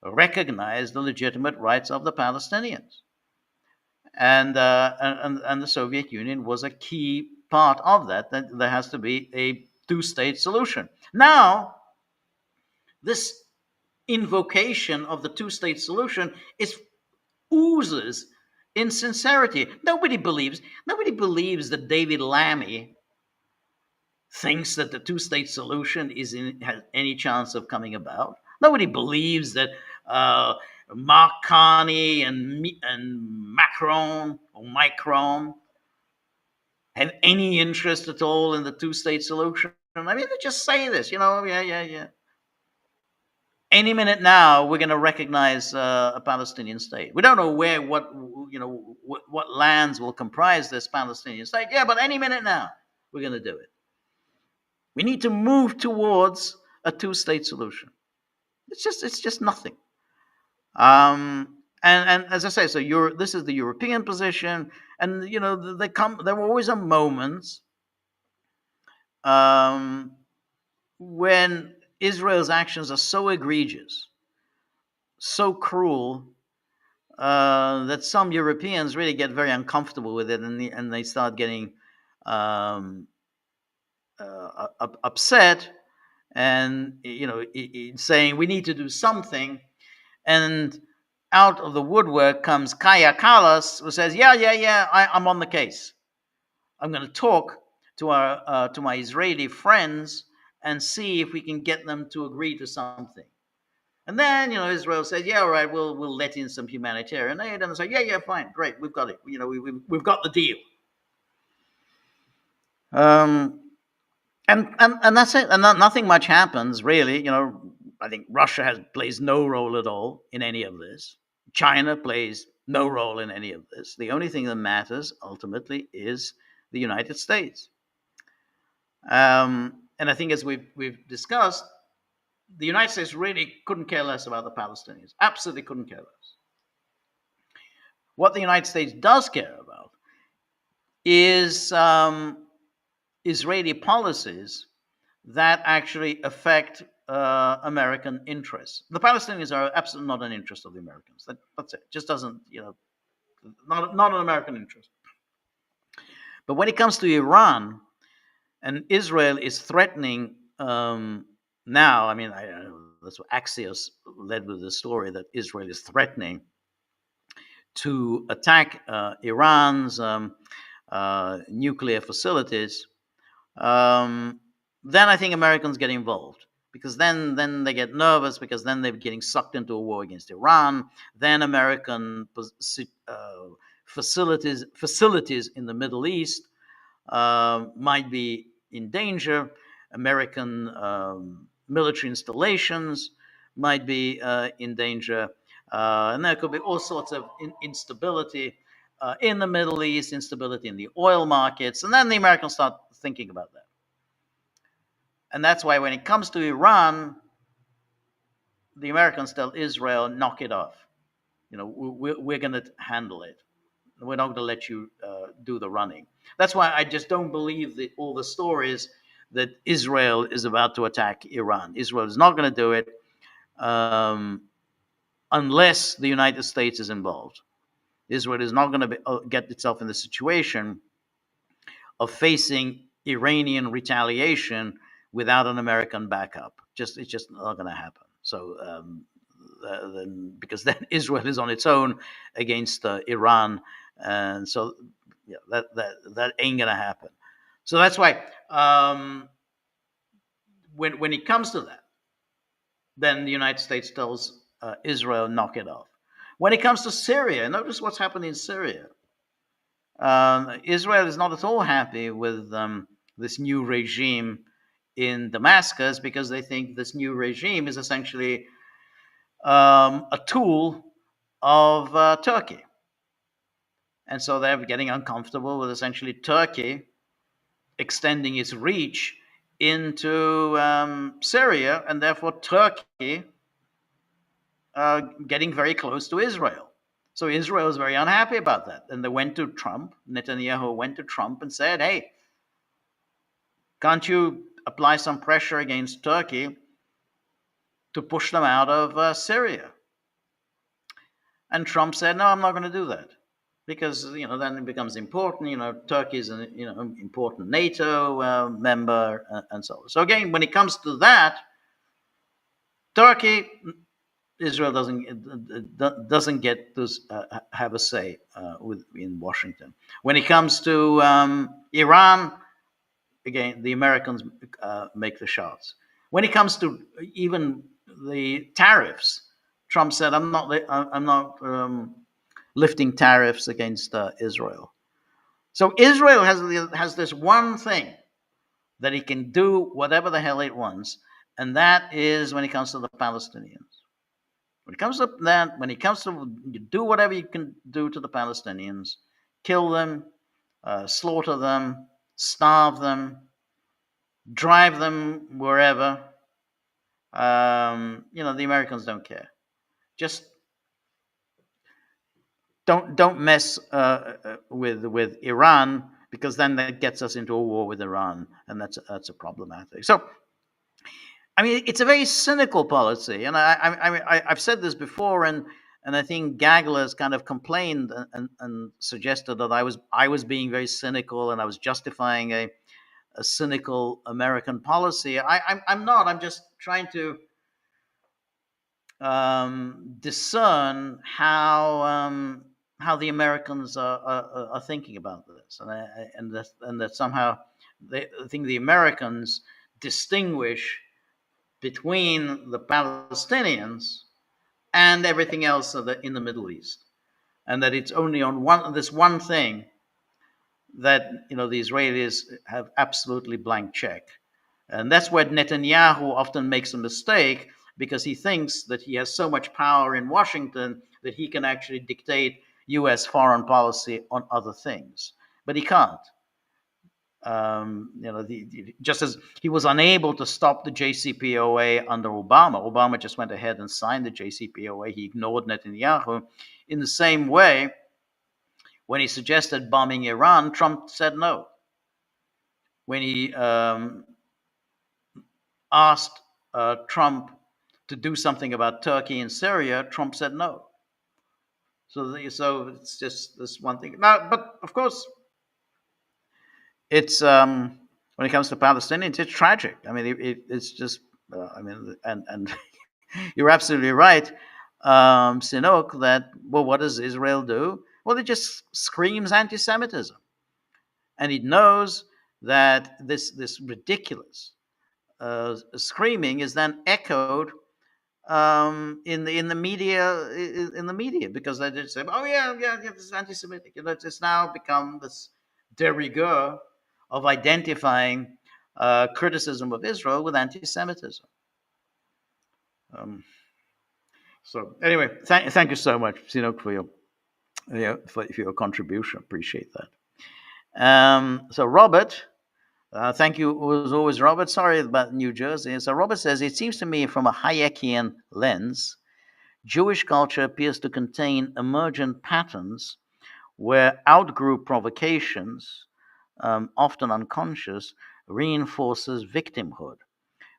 recognize the legitimate rights of the Palestinians. And the Soviet Union was a key part of that. That there has to be a two-state solution. Now, this invocation of the two-state solution oozes insincerity. Nobody believes that David Lammy thinks that the two-state solution has any chance of coming about. Nobody believes that Mark Carney and Macron have any interest at all in the two-state solution. I mean, they just say this, yeah. Any minute now, we're going to recognize a Palestinian state. We don't know what lands will comprise this Palestinian state. Yeah, but any minute now, we're going to do it. We need to move towards a two-state solution. It's just nothing. And as I say, so this is the European position, and there always are moments when Israel's actions are so egregious, so cruel, that some Europeans really get very uncomfortable with it, and they start getting upset, and saying we need to do something. And out of the woodwork comes Kaya Kallas, who says, I'm on the case. I'm going to talk to my Israeli friends and see if we can get them to agree to something. And then Israel says, yeah, all right, we'll let in some humanitarian aid, and they say, yeah, fine, great, we've got it. We've got the deal. And that's it. And nothing much happens, really. I think Russia plays no role at all in any of this. China plays no role in any of this. The only thing that matters ultimately is the United States. And I think, as we've discussed, the United States really couldn't care less about the Palestinians. Absolutely couldn't care less. What the United States does care about is Israeli policies that actually affect American interests. The Palestinians are absolutely not an interest of the Americans. That's it. Just doesn't, not an American interest. But when it comes to Iran, and Israel is threatening now, I mean, that's what Axios led with the story, that Israel is threatening to attack Iran's nuclear facilities. Then I think Americans get involved, because then they get nervous, because then they're getting sucked into a war against Iran. Then American facilities in the Middle East might be in danger. American military installations might be in danger. And there could be all sorts of instability in the Middle East, instability in the oil markets. And then the Americans start thinking about that. And that's why when it comes to Iran, the Americans tell Israel, knock it off. We're going to handle it. We're not going to let you do the running. That's why I just don't believe that all the stories that Israel is about to attack Iran. Israel is not going to do it unless the United States is involved. Israel is not going to get itself in the situation of facing Iranian retaliation without an American backup. It's just not going to happen. So because then Israel is on its own against Iran, and so that ain't gonna happen. So that's why when it comes to that, then the United States tells Israel, knock it off. When it comes to Syria, notice what's happened in Syria. Israel is not at all happy with this new regime in Damascus because they think this new regime is essentially a tool of Turkey. And so they're getting uncomfortable with essentially Turkey extending its reach into Syria, and therefore Turkey getting very close to Israel. So Israel is very unhappy about that. And they went to Trump, Netanyahu went to Trump and said, hey, can't you apply some pressure against Turkey to push them out of Syria? And Trump said, no, I'm not going to do that. Because, then it becomes important. Turkey is an important NATO member and so on. So again, when it comes to that, Turkey, Israel doesn't get to have a say in Washington. When it comes to Iran, again, the Americans make the shots. When it comes to even the tariffs, Trump said, I'm not lifting tariffs against Israel. So Israel has this one thing that it can do whatever the hell it wants, and that is when it comes to the Palestinians. When it comes to that, when it comes to you do whatever you can do to the Palestinians, kill them, slaughter them, starve them, drive them wherever, the Americans don't care. Just don't mess with Iran, because then that gets us into a war with Iran, and that's a problematic. So, I mean, it's a very cynical policy, and I've said this before, and I think Gagglers kind of complained and suggested that I was being very cynical and I was justifying a cynical American policy. I'm not. I'm just trying to discern how the Americans are thinking about this, and that somehow I think the Americans distinguish between the Palestinians and everything else in the Middle East, and that it's only on this one thing that the Israelis have absolutely blank check, and that's where Netanyahu often makes a mistake, because he thinks that he has so much power in Washington that he can actually dictate U.S. foreign policy on other things, but he can't. Just as he was unable to stop the JCPOA under Obama. Obama just went ahead and signed the JCPOA. He ignored Netanyahu. In the same way, when he suggested bombing Iran, Trump said no. When he asked Trump to do something about Turkey and Syria, Trump said no. So it's just this one thing. Now, but of course, it's when it comes to Palestinians, it's tragic. I mean, it's just, and you're absolutely right, Sinok, that, well, what does Israel do? Well, it just screams anti-Semitism. And it knows that this ridiculous screaming is then echoed in the media, because they just say, oh yeah, this is anti-Semitic. It's now become this de rigueur of identifying criticism of Israel with anti-Semitism. So anyway, thank you so much, for your contribution. Appreciate that. So Robert, thank you as always, Robert. Sorry about New Jersey. So Robert says, it seems to me from a Hayekian lens, Jewish culture appears to contain emergent patterns where outgroup provocations, often unconscious, reinforces victimhood,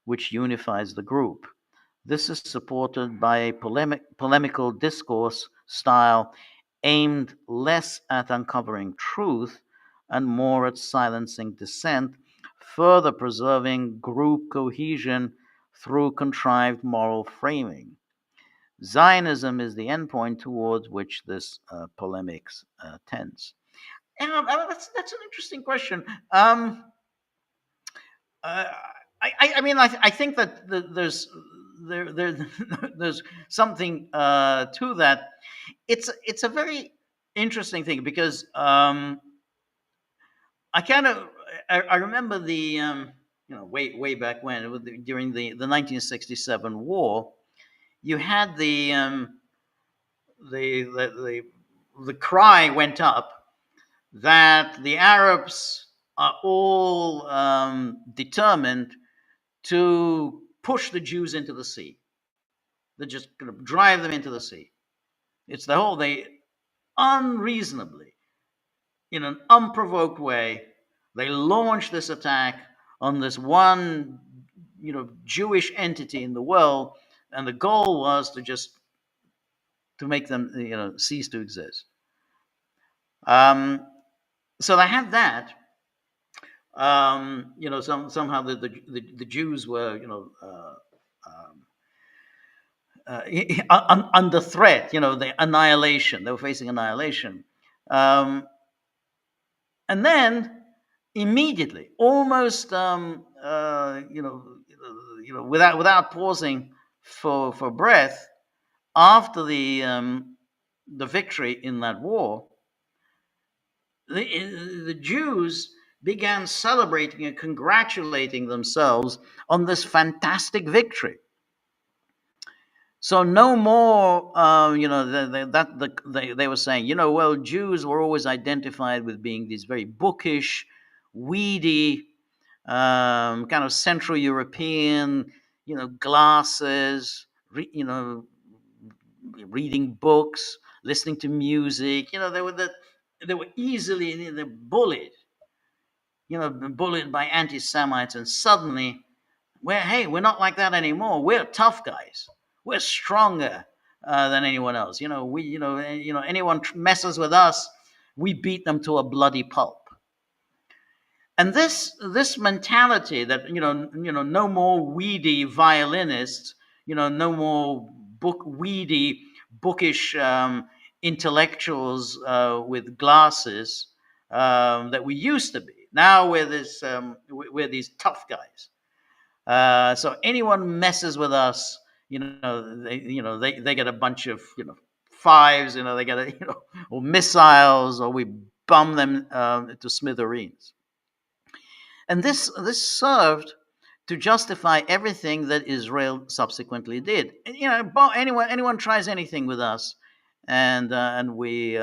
which unifies the group. This is supported by a polemical discourse style aimed less at uncovering truth and more at silencing dissent, further preserving group cohesion through contrived moral framing. Zionism is the endpoint towards which this polemics tends. And that's an interesting question. Uh, I think that there's something to that. It's a very interesting thing because I remember the way back when during the 1967 war, you had the cry went up that the Arabs are all determined to push the Jews into the sea. They're just going to drive them into the sea. It's they unreasonably, in an unprovoked way, they launch this attack on this one, Jewish entity in the world, and the goal was to make them, cease to exist. So they had that. Somehow the Jews were, under threat. The annihilation. They were facing annihilation, and then immediately, almost, without pausing for breath, after the victory in that war, the Jews began celebrating and congratulating themselves on this fantastic victory. So no more, they were saying, well, Jews were always identified with being these very bookish, weedy, kind of Central European, glasses, reading books, listening to music. They were easily bullied, bullied by anti-Semites, and suddenly, we're not like that anymore. We're tough guys. We're stronger than anyone else. Anyone messes with us, we beat them to a bloody pulp. And this mentality that no more weedy violinists, no more weedy, bookish intellectuals with glasses that we used to be. Now we're these tough guys. So anyone messes with us, they get a bunch of fives, they get or missiles, or we bomb them to smithereens. And this served to justify everything that Israel subsequently did. Anyone tries anything with us, and we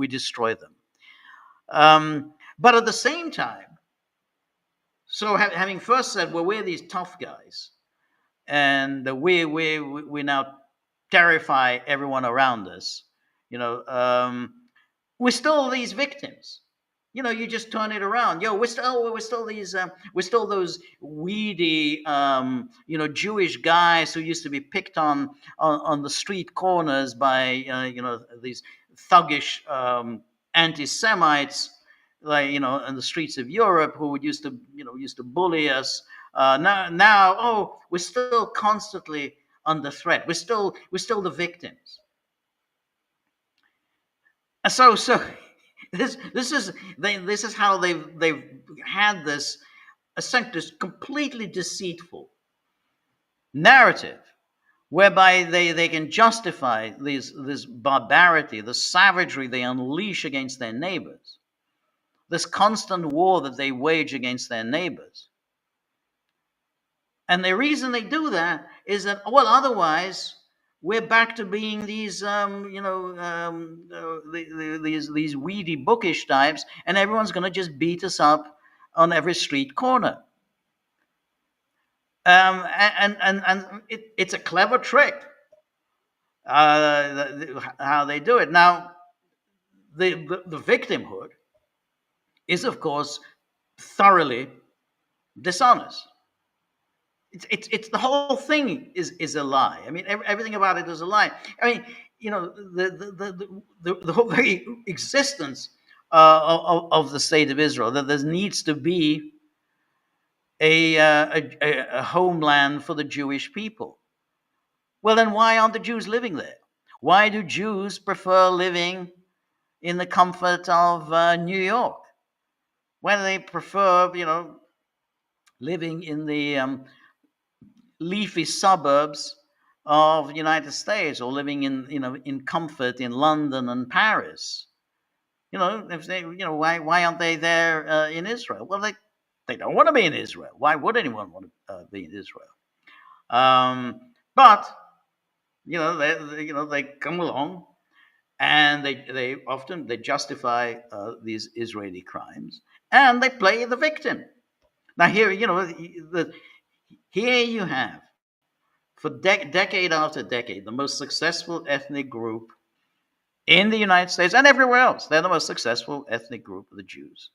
destroy them. But at the same time, so having first said, well, we're these tough guys, and we now terrify everyone around us. We're still these victims. You just turn it around. We're still these, we're still those weedy, Jewish guys who used to be picked on the street corners by, these thuggish anti-Semites, like in the streets of Europe, who used to bully us. Now, we're still constantly under threat. We're still the victims. And so. This is how they've had this completely deceitful narrative, whereby they can justify this barbarity, the savagery they unleash against their neighbors, this constant war that they wage against their neighbors. And the reason they do that is that, well, otherwise we're back to being these, these weedy, bookish types, and everyone's going to just beat us up on every street corner. It's a clever trick how they do it. Now, the victimhood is, of course, thoroughly dishonest. It's the whole thing is a lie. I mean, everything about it is a lie. I mean, the whole very existence of the state of Israel, that there needs to be a homeland for the Jewish people. Well, then why aren't the Jews living there? Why do Jews prefer living in the comfort of New York? Why do they prefer, living in the leafy suburbs of the United States, or living in comfort in London and Paris? If they, why aren't they there in Israel? Well, they don't want to be in Israel. Why would anyone want to be in Israel? But they come along, and they often justify these Israeli crimes, and they play the victim. Now here, here you have, for decade after decade, the most successful ethnic group in the United States and everywhere else. They're the most successful ethnic group, the Jews,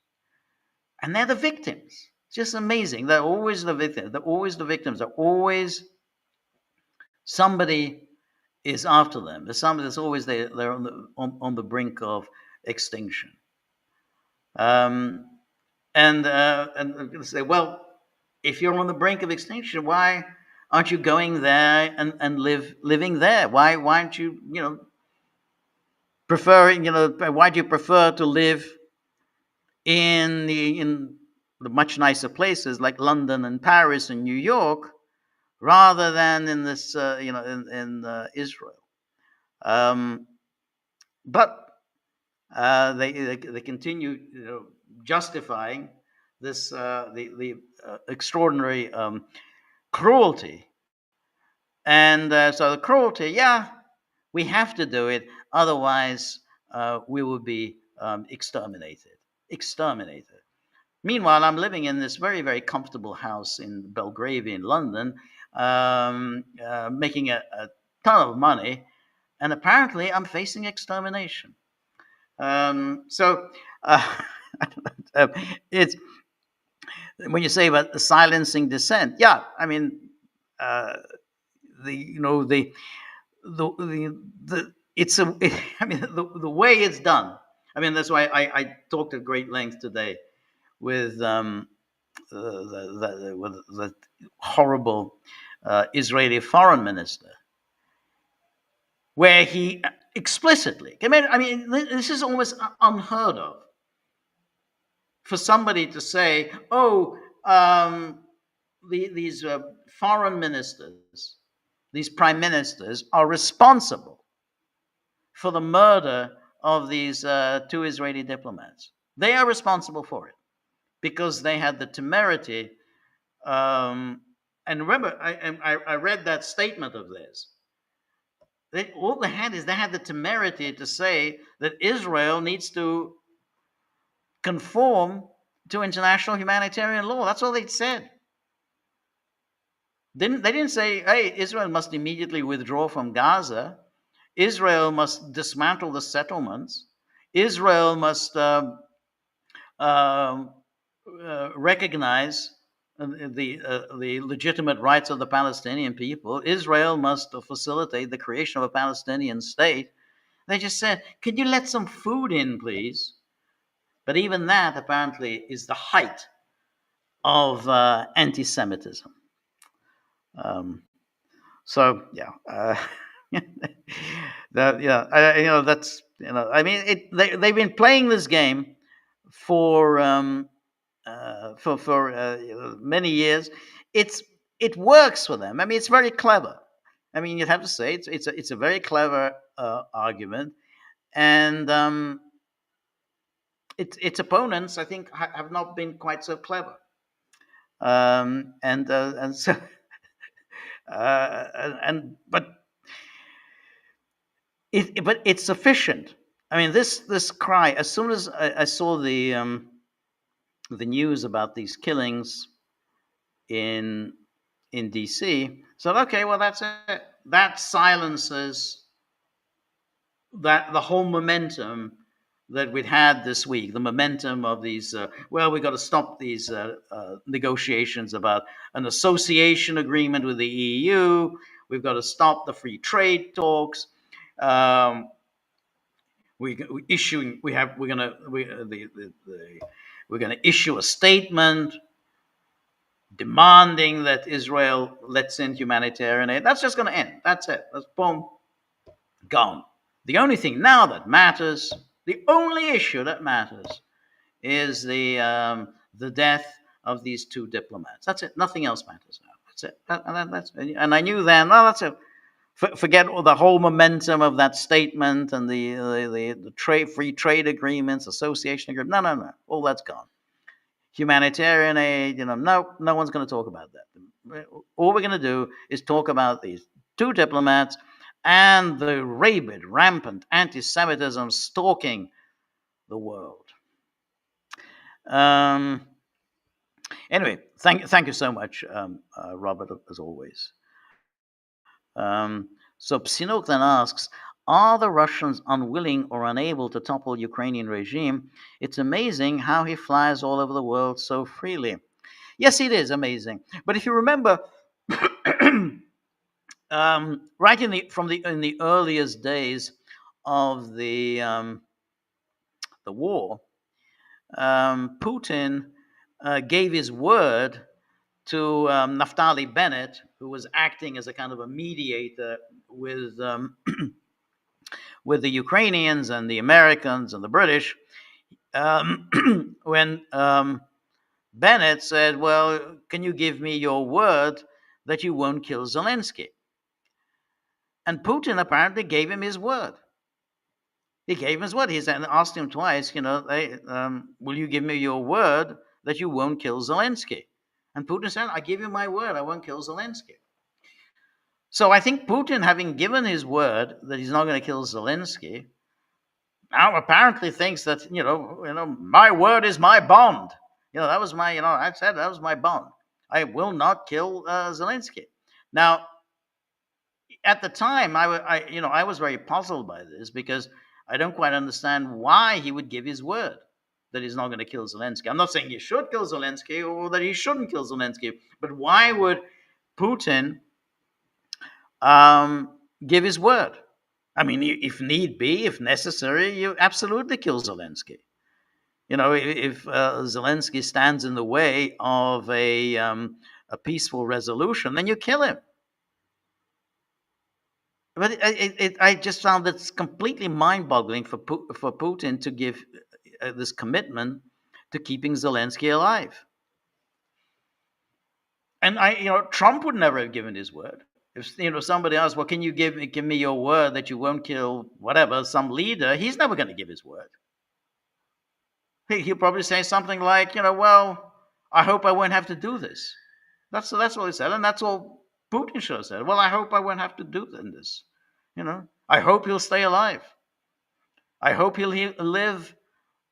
and they're the victims. It's just amazing. They're always the victims. They're always the victims. They're always somebody is after them. There's always they're on the brink of extinction. And say, well, if you're on the brink of extinction, why aren't you going there and living there? Why aren't you preferring why do you prefer to live in the much nicer places like London and Paris and New York, rather than in this in Israel? But they continue justifying this the extraordinary cruelty, and so the cruelty, yeah, we have to do it, otherwise we will be exterminated. Meanwhile, I'm living in this very, very comfortable house in Belgravia in London, making a ton of money, and apparently I'm facing extermination. So it's when you say about the silencing dissent, yeah, I mean it's I mean the way it's done. I mean, that's why I talked at great length today with the horrible Israeli foreign minister, where he explicitly, I mean, this is almost unheard of, for somebody to say, oh, these foreign ministers, these prime ministers are responsible for the murder of these two Israeli diplomats. They are responsible for it because they had the temerity. And remember, I read that statement of theirs. All they had the temerity to say that Israel needs to conform to international humanitarian law. That's all they said. They didn't say, hey, Israel must immediately withdraw from Gaza. Israel must dismantle the settlements. Israel must recognize the legitimate rights of the Palestinian people. Israel must facilitate the creation of a Palestinian state. They just said, can you let some food in, please? But even that, apparently, is the height of anti-Semitism. So yeah, that's I mean, they've been playing this game for many years. It works for them. I mean, it's very clever. I mean, you'd have to say it's a very clever argument, and its opponents, I think, have not been quite so clever. And so and but it's sufficient. I mean, this cry. As soon as I saw the news about these killings in DC, so okay, well that's it. That silences that the whole momentum that we'd had this week, the momentum of these, well, we got to stop these negotiations about an association agreement with the EU. We've got to stop the free trade talks. Um, we're going to issue a statement demanding that Israel lets in humanitarian aid. That's just going to end. That's it. That's boom, gone. The only thing now that matters, the only issue that matters, is the death of these two diplomats. That's it. Nothing else matters now. That's it. And I knew then. Oh, that's it. Forget all the whole momentum of that statement and the free trade agreements, association agreement. No. All that's gone. Humanitarian aid. No one's going to talk about that. All we're going to do is talk about these two diplomats and the rabid, rampant anti-Semitism stalking the world. Anyway, thank you so much, Robert, as always. So Psinok then asks, are the Russians unwilling or unable to topple Ukrainian regime? It's amazing how he flies all over the world so freely. Yes, it is amazing. But if you remember, right in the earliest days of the war, Putin gave his word to Naftali Bennett, who was acting as a kind of a mediator with with the Ukrainians and the Americans and the British, when Bennett said, well, can you give me your word that you won't kill Zelensky? And Putin apparently gave him his word. He gave him his word. He said, asked him twice, hey, will you give me your word that you won't kill Zelensky? And Putin said, I give you my word, I won't kill Zelensky. So I think Putin, having given his word that he's not going to kill Zelensky, now apparently thinks that, my word is my bond. That was my, I said that was my bond. I will not kill Zelensky. Now, at the time, I was very puzzled by this because I don't quite understand why he would give his word that he's not going to kill Zelensky. I'm not saying he should kill Zelensky or that he shouldn't kill Zelensky, but why would Putin give his word? I mean, if need be, if necessary, you absolutely kill Zelensky. If Zelensky stands in the way of a peaceful resolution, then you kill him. But I just found it's completely mind-boggling for Putin to give this commitment to keeping Zelensky alive. And Trump would never have given his word. If somebody asked, well, can you give me your word that you won't kill whatever, some leader? He's never going to give his word. He'll probably say something like, well, I hope I won't have to do this. That's what he said, and that's all Putin should have said. Well, I hope I won't have to do this. I hope he'll stay alive. I hope he'll live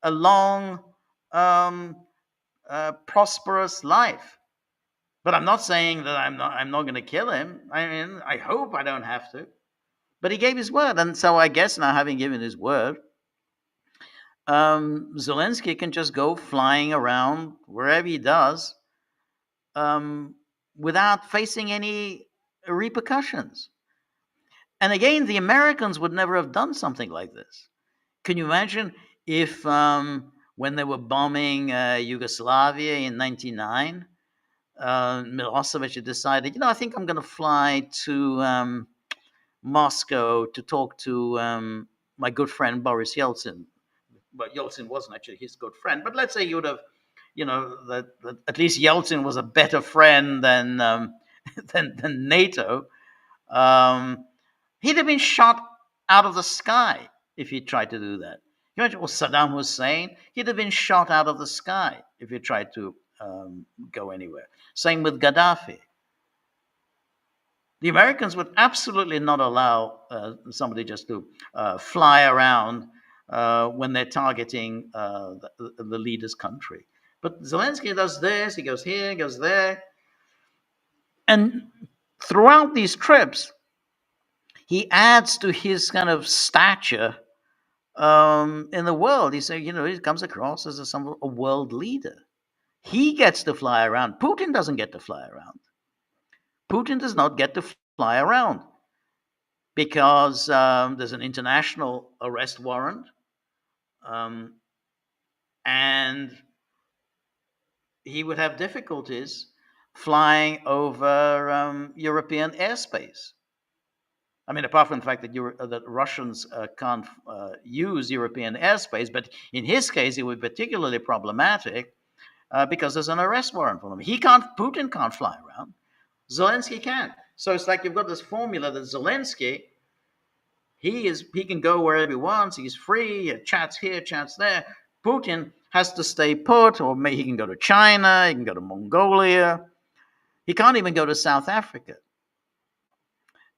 a long, prosperous life. But I'm not saying that I'm not going to kill him. I mean, I hope I don't have to. But he gave his word, and so I guess now, having given his word, Zelensky can just go flying around wherever he does, without facing any repercussions. And again, the Americans would never have done something like this. Can you imagine if, when they were bombing Yugoslavia in 1999, Milosevic had decided, I think I'm going to fly to Moscow to talk to my good friend Boris Yeltsin. But Yeltsin wasn't actually his good friend. But let's say you would have, that at least Yeltsin was a better friend than than NATO. He'd have been shot out of the sky if he tried to do that. You imagine, well, Saddam Hussein, he'd have been shot out of the sky if he tried to go anywhere. Same with Gaddafi. The Americans would absolutely not allow somebody just to fly around when they're targeting the leader's country. But Zelensky does this, he goes here, he goes there. And throughout these trips, he adds to his kind of stature in the world. He said, he comes across as a world leader. He gets to fly around. Putin doesn't get to fly around. Putin does not get to fly around because there's an international arrest warrant, and he would have difficulties flying over European airspace. I mean, apart from the fact that Russians can't use European airspace, but in his case, it would be particularly problematic because there's an arrest warrant for him. Putin can't fly around. Zelensky can. So it's like you've got this formula that Zelensky, he can go wherever he wants. He's free. Chats here, chats there. Putin has to stay put, or maybe he can go to China. He can go to Mongolia. He can't even go to South Africa.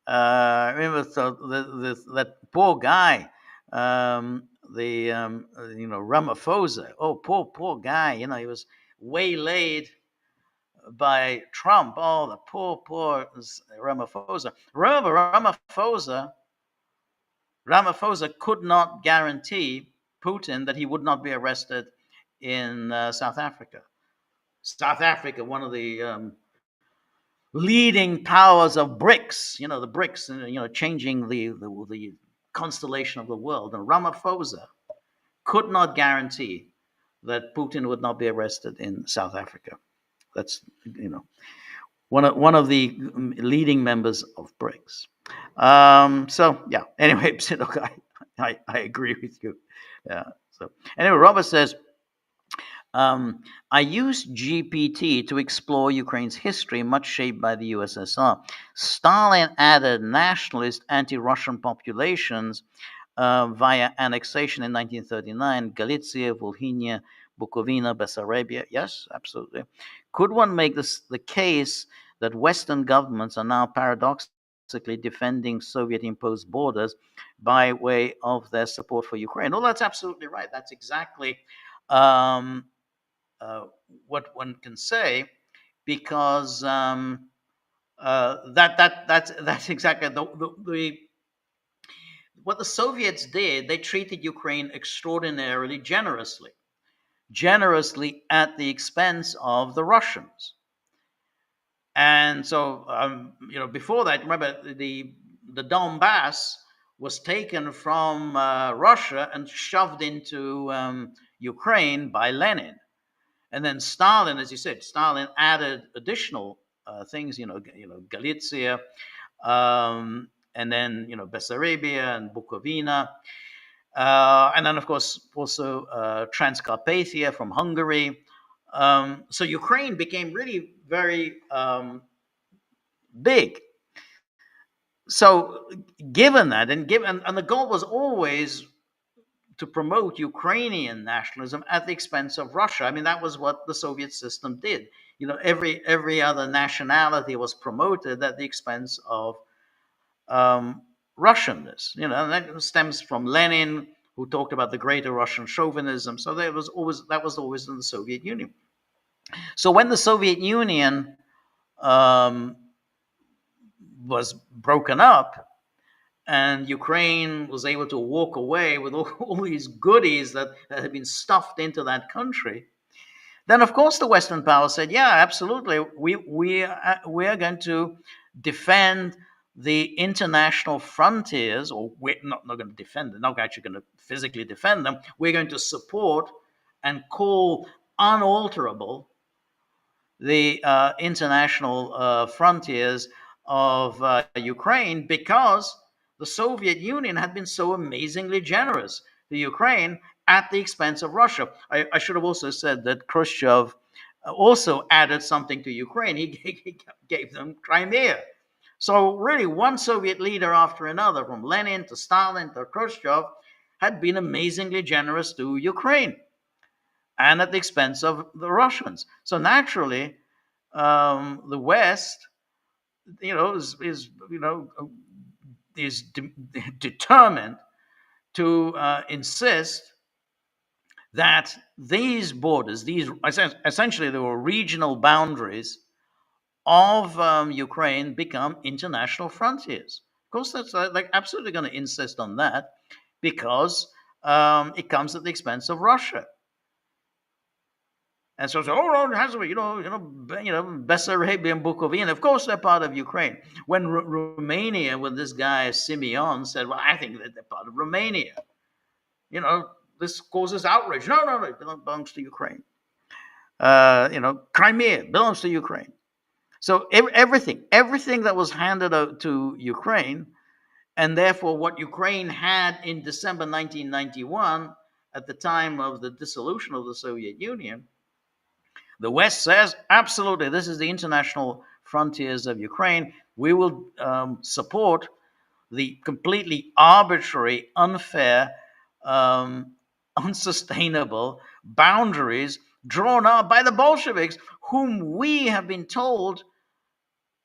Remember that poor guy, Ramaphosa. Oh, poor guy. He was waylaid by Trump. Oh, the poor Ramaphosa. Remember, Ramaphosa could not guarantee Putin that he would not be arrested in South Africa. South Africa, one of the leading powers of BRICS, the BRICS, changing the constellation of the world. And Ramaphosa could not guarantee that Putin would not be arrested in South Africa. That's, one of the leading members of BRICS. So yeah. Anyway, I agree with you. Yeah. So anyway, Robert says, I used GPT to explore Ukraine's history, much shaped by the USSR. Stalin added nationalist, anti-Russian populations via annexation in 1939, Galicia, Volhynia, Bukovina, Bessarabia. Yes, absolutely. Could one make the case that Western governments are now paradoxically defending Soviet-imposed borders by way of their support for Ukraine? Oh, that's absolutely right. That's exactly what one can say, because that's exactly what the Soviets did. They treated Ukraine extraordinarily generously at the expense of the Russians. And so, before that, remember the Donbass was taken from Russia and shoved into Ukraine by Lenin. And then Stalin, as you said, added additional things, Galicia, and then, Bessarabia and Bukovina. And then, of course, also Transcarpathia from Hungary. So Ukraine became really very big. So given that, and the goal was always to promote Ukrainian nationalism at the expense of Russia. I mean, that was what the Soviet system did. Every other nationality was promoted at the expense of Russianness. And that stems from Lenin, who talked about the greater Russian chauvinism. So that was always in the Soviet Union. So when the Soviet Union was broken up, and Ukraine was able to walk away with all these goodies that had been stuffed into that country, then of course the Western powers said, yeah, absolutely, we are going to defend the international frontiers, or we're not going to defend them, not actually going to physically defend them. We're going to support and call unalterable the international frontiers of Ukraine, because the Soviet Union had been so amazingly generous to Ukraine at the expense of Russia. I should have also said that Khrushchev also added something to Ukraine. He gave them Crimea. So really, one Soviet leader after another, from Lenin to Stalin to Khrushchev, had been amazingly generous to Ukraine and at the expense of the Russians. So naturally, the West, is determined to insist that these borders, these essentially they were regional boundaries of Ukraine, become international frontiers. Of course, that's like absolutely going to insist on that because it comes at the expense of Russia. And so, oh, it has to be, Bessarabia and Bukovina. Of course, they're part of Ukraine. When Romania, when this guy Simeon said, "Well, I think that they're part of Romania," this causes outrage. No, no, no, it belongs to Ukraine. Crimea belongs to Ukraine. So everything that was handed out to Ukraine, and therefore what Ukraine had in December 1991, at the time of the dissolution of the Soviet Union, the West says, absolutely, this is the international frontiers of Ukraine. We will support the completely arbitrary, unfair, unsustainable boundaries drawn up by the Bolsheviks, whom we have been told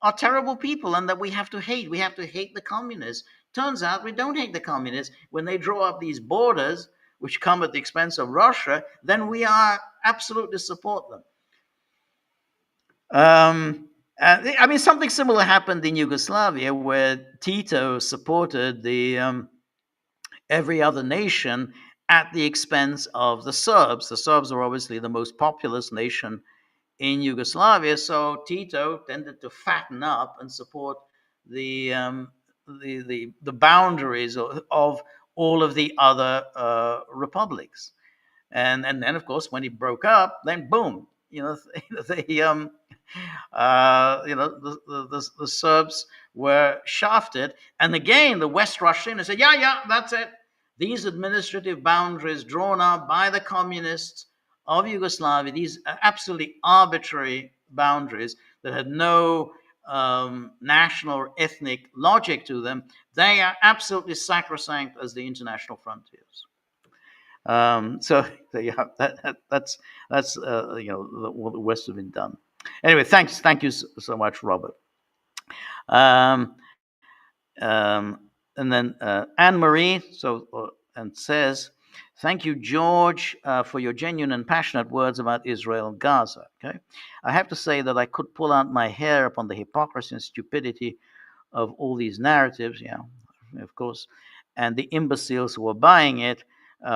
are terrible people and that we have to hate. We have to hate the communists. Turns out we don't hate the communists. When they draw up these borders, which come at the expense of Russia, then we are absolutely support them. I mean, something similar happened in Yugoslavia, where Tito supported the every other nation at the expense of the Serbs. The Serbs are obviously the most populous nation in Yugoslavia, so Tito tended to fatten up and support the boundaries of all of the other republics. And then, of course, when he broke up, then boom, the the Serbs were shafted. And again, the West rushed in and said, yeah, that's it. These administrative boundaries drawn up by the communists of Yugoslavia, these absolutely arbitrary boundaries that had no national or ethnic logic to them, they are absolutely sacrosanct as the international frontiers. So yeah, that's what the West have been done. Anyway, thank you so much, Robert. Um, and then Anne Marie and says, "Thank you, George, for your genuine and passionate words about Israel and Gaza." Okay, I have to say that I could pull out my hair upon the hypocrisy and stupidity of all these narratives. Yeah, of course, and the imbeciles who are buying it.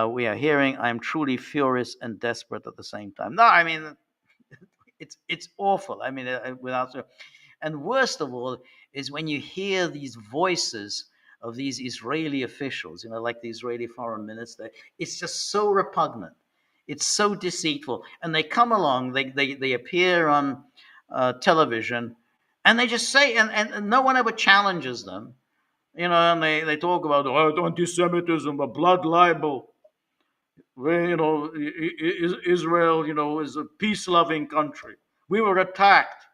We are hearing. I am truly furious and desperate at the same time. No, I mean, it's awful. I mean, without. And worst of all is when you hear these voices of these Israeli officials, like the Israeli foreign minister. It's just so repugnant. It's so deceitful. And they come along, they appear on television, and they just say, and no one ever challenges them, and they talk about anti-Semitism, a blood libel. Israel, is a peace-loving country. We were attacked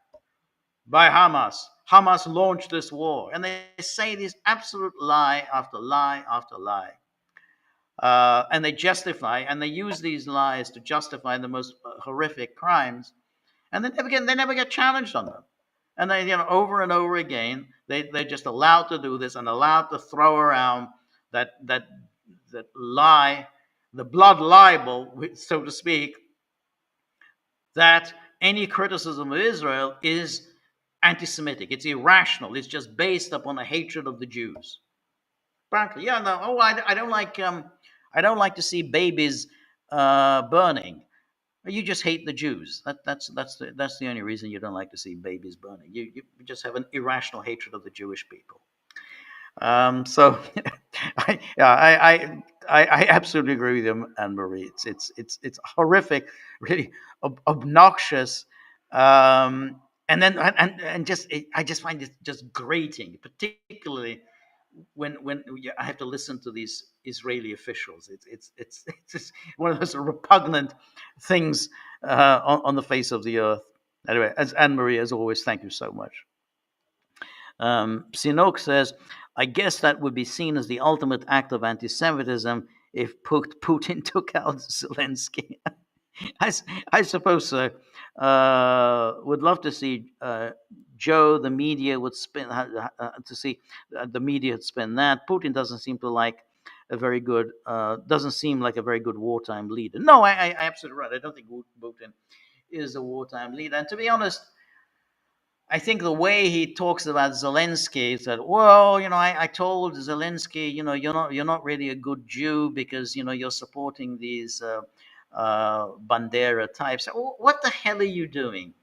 by Hamas. Hamas launched this war. And they say this absolute lie after lie after lie. And they justify, and they use these lies to justify the most horrific crimes. And they never get challenged on them. And they, over and over again, they're just allowed to do this and allowed to throw around that lie, the blood libel, so to speak, that any criticism of Israel is anti-Semitic. It's irrational. It's just based upon a hatred of the Jews. Frankly, yeah, no. Oh, I don't like. I don't like to see babies burning. You just hate the Jews. That's the only reason you don't like to see babies burning. You just have an irrational hatred of the Jewish people. So, I absolutely agree with you, Anne Marie. It's horrific, really obnoxious, and then and just I just find it just grating, particularly when I have to listen to these Israeli officials. It's just one of those repugnant things on the face of the earth. Anyway, as Anne Marie, as always, thank you so much. Sinok says, I guess that would be seen as the ultimate act of anti-Semitism if Putin took out Zelensky. I suppose so. Would love to see Joe. The media would spin to see the media would spin that. Putin doesn't seem to like a very good. Doesn't seem like a very good wartime leader. No, I absolutely right. I don't think Putin is a wartime leader. And to be honest, I think the way he talks about Zelensky is that, well, I told Zelensky, you're not really a good Jew because you're supporting these Bandera types. What the hell are you doing?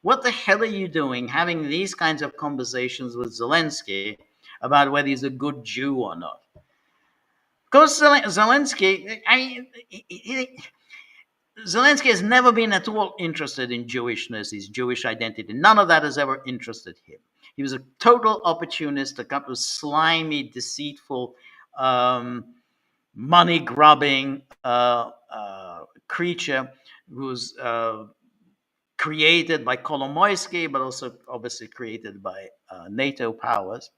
What the hell are you doing having these kinds of conversations with Zelensky about whether he's a good Jew or not? Because Zelensky, Zelensky has never been at all interested in Jewishness, his Jewish identity. None of that has ever interested him. He was a total opportunist, a kind of slimy, deceitful, money grubbing creature who was created by Kolomoisky, but also obviously created by NATO powers.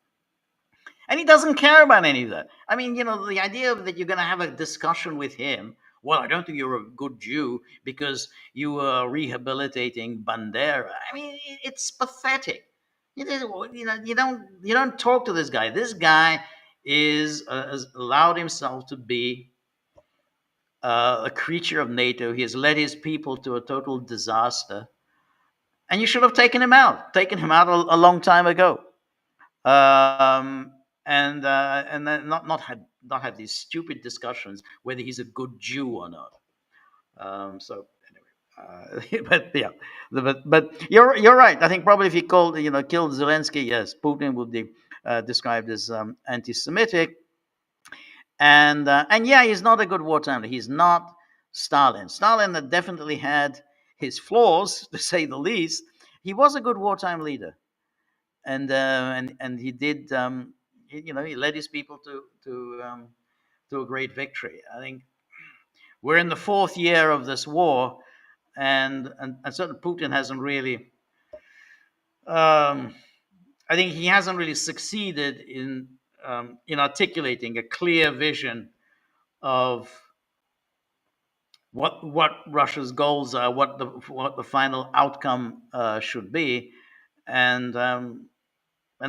And he doesn't care about any of that. I mean, the idea that you're going to have a discussion with him, well, I don't think you're a good Jew because you are rehabilitating Bandera. I mean, it's pathetic. You don't talk to this guy. This guy has allowed himself to be a creature of NATO. He has led his people to a total disaster, and you should have taken him out a long time ago. And then not have these stupid discussions whether he's a good Jew or not. So anyway, but yeah, but you're right. I think probably if he killed Zelensky, yes, Putin would be described as anti-Semitic, and yeah, he's not a good wartime leader. He's not Stalin. Stalin definitely had his flaws, to say the least. He was a good wartime leader, and he did. He led his people to a great victory. I think we're in the fourth year of this war, and certainly Putin hasn't really. I think he hasn't really succeeded in articulating a clear vision of what Russia's goals are, what the final outcome should be, and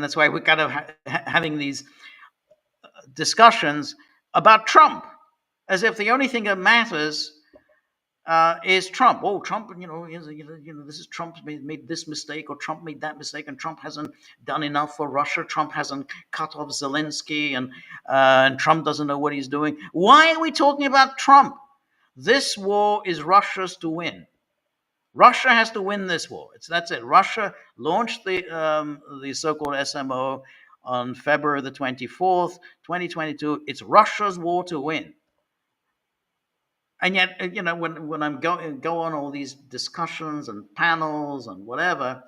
that's why we're kind of having these discussions about Trump, as if the only thing that matters is Trump. Oh, Trump, this is Trump made this mistake, or Trump made that mistake, and Trump hasn't done enough for Russia. Trump hasn't cut off Zelensky, and Trump doesn't know what he's doing. Why are we talking about Trump? This war is Russia's to win. Russia has to win this war. That's it. Russia launched the so-called SMO on February the 24th, 2022. It's Russia's war to win. And yet, when I'm go on all these discussions and panels and whatever,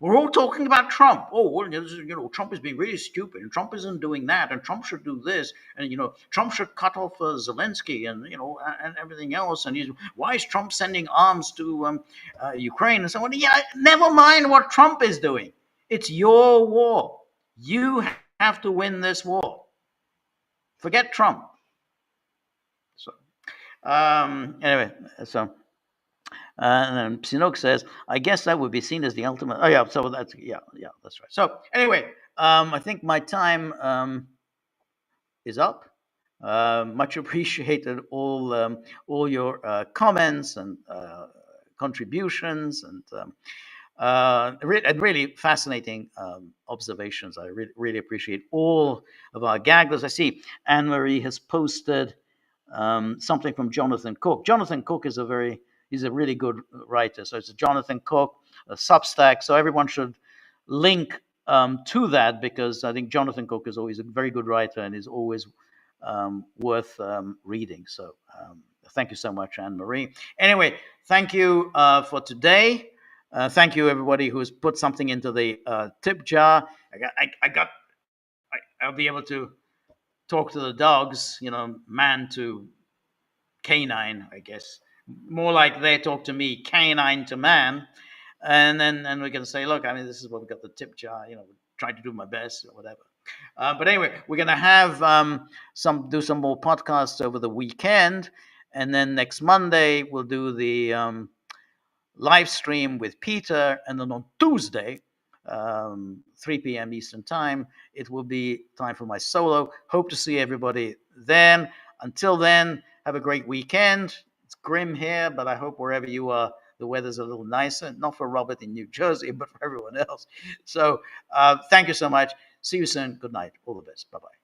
we're all talking about Trump. Oh, well, Trump is being really stupid, and Trump isn't doing that, and Trump should do this, and Trump should cut off Zelensky, and everything else. And why is Trump sending arms to Ukraine and so on? Yeah, never mind what Trump is doing. It's your war. You have to win this war. Forget Trump. So, anyway, so. And then Psinok says, I guess that would be seen as the ultimate. Oh, yeah. So that's right. So anyway, I think my time is up. Much appreciated all your comments and contributions and really fascinating observations. I really appreciate all of our gagglers. I see Anne-Marie has posted something from Jonathan Cook. Jonathan Cook is he's a really good writer. So it's Jonathan Cook, a Substack. So everyone should link to that, because I think Jonathan Cook is always a very good writer and is always worth reading. So thank you so much, Anne-Marie. Anyway, thank you for today. Thank you, everybody who has put something into the tip jar. I'll be able to talk to the dogs, man to canine, I guess. More like they talk to me, canine to man. And then we can say, look, I mean, this is what we got the tip jar, trying to do my best or whatever. But anyway, we're going to have do some more podcasts over the weekend, and then next Monday we'll do the live stream with Peter, and then on Tuesday, 3 p.m. Eastern Time, it will be time for my solo. Hope to see everybody then. Until then, have a great weekend. It's grim here, but I hope wherever you are, the weather's a little nicer. Not for Robert in New Jersey, but for everyone else. So thank you so much. See you soon. Good night. All the best. Bye bye.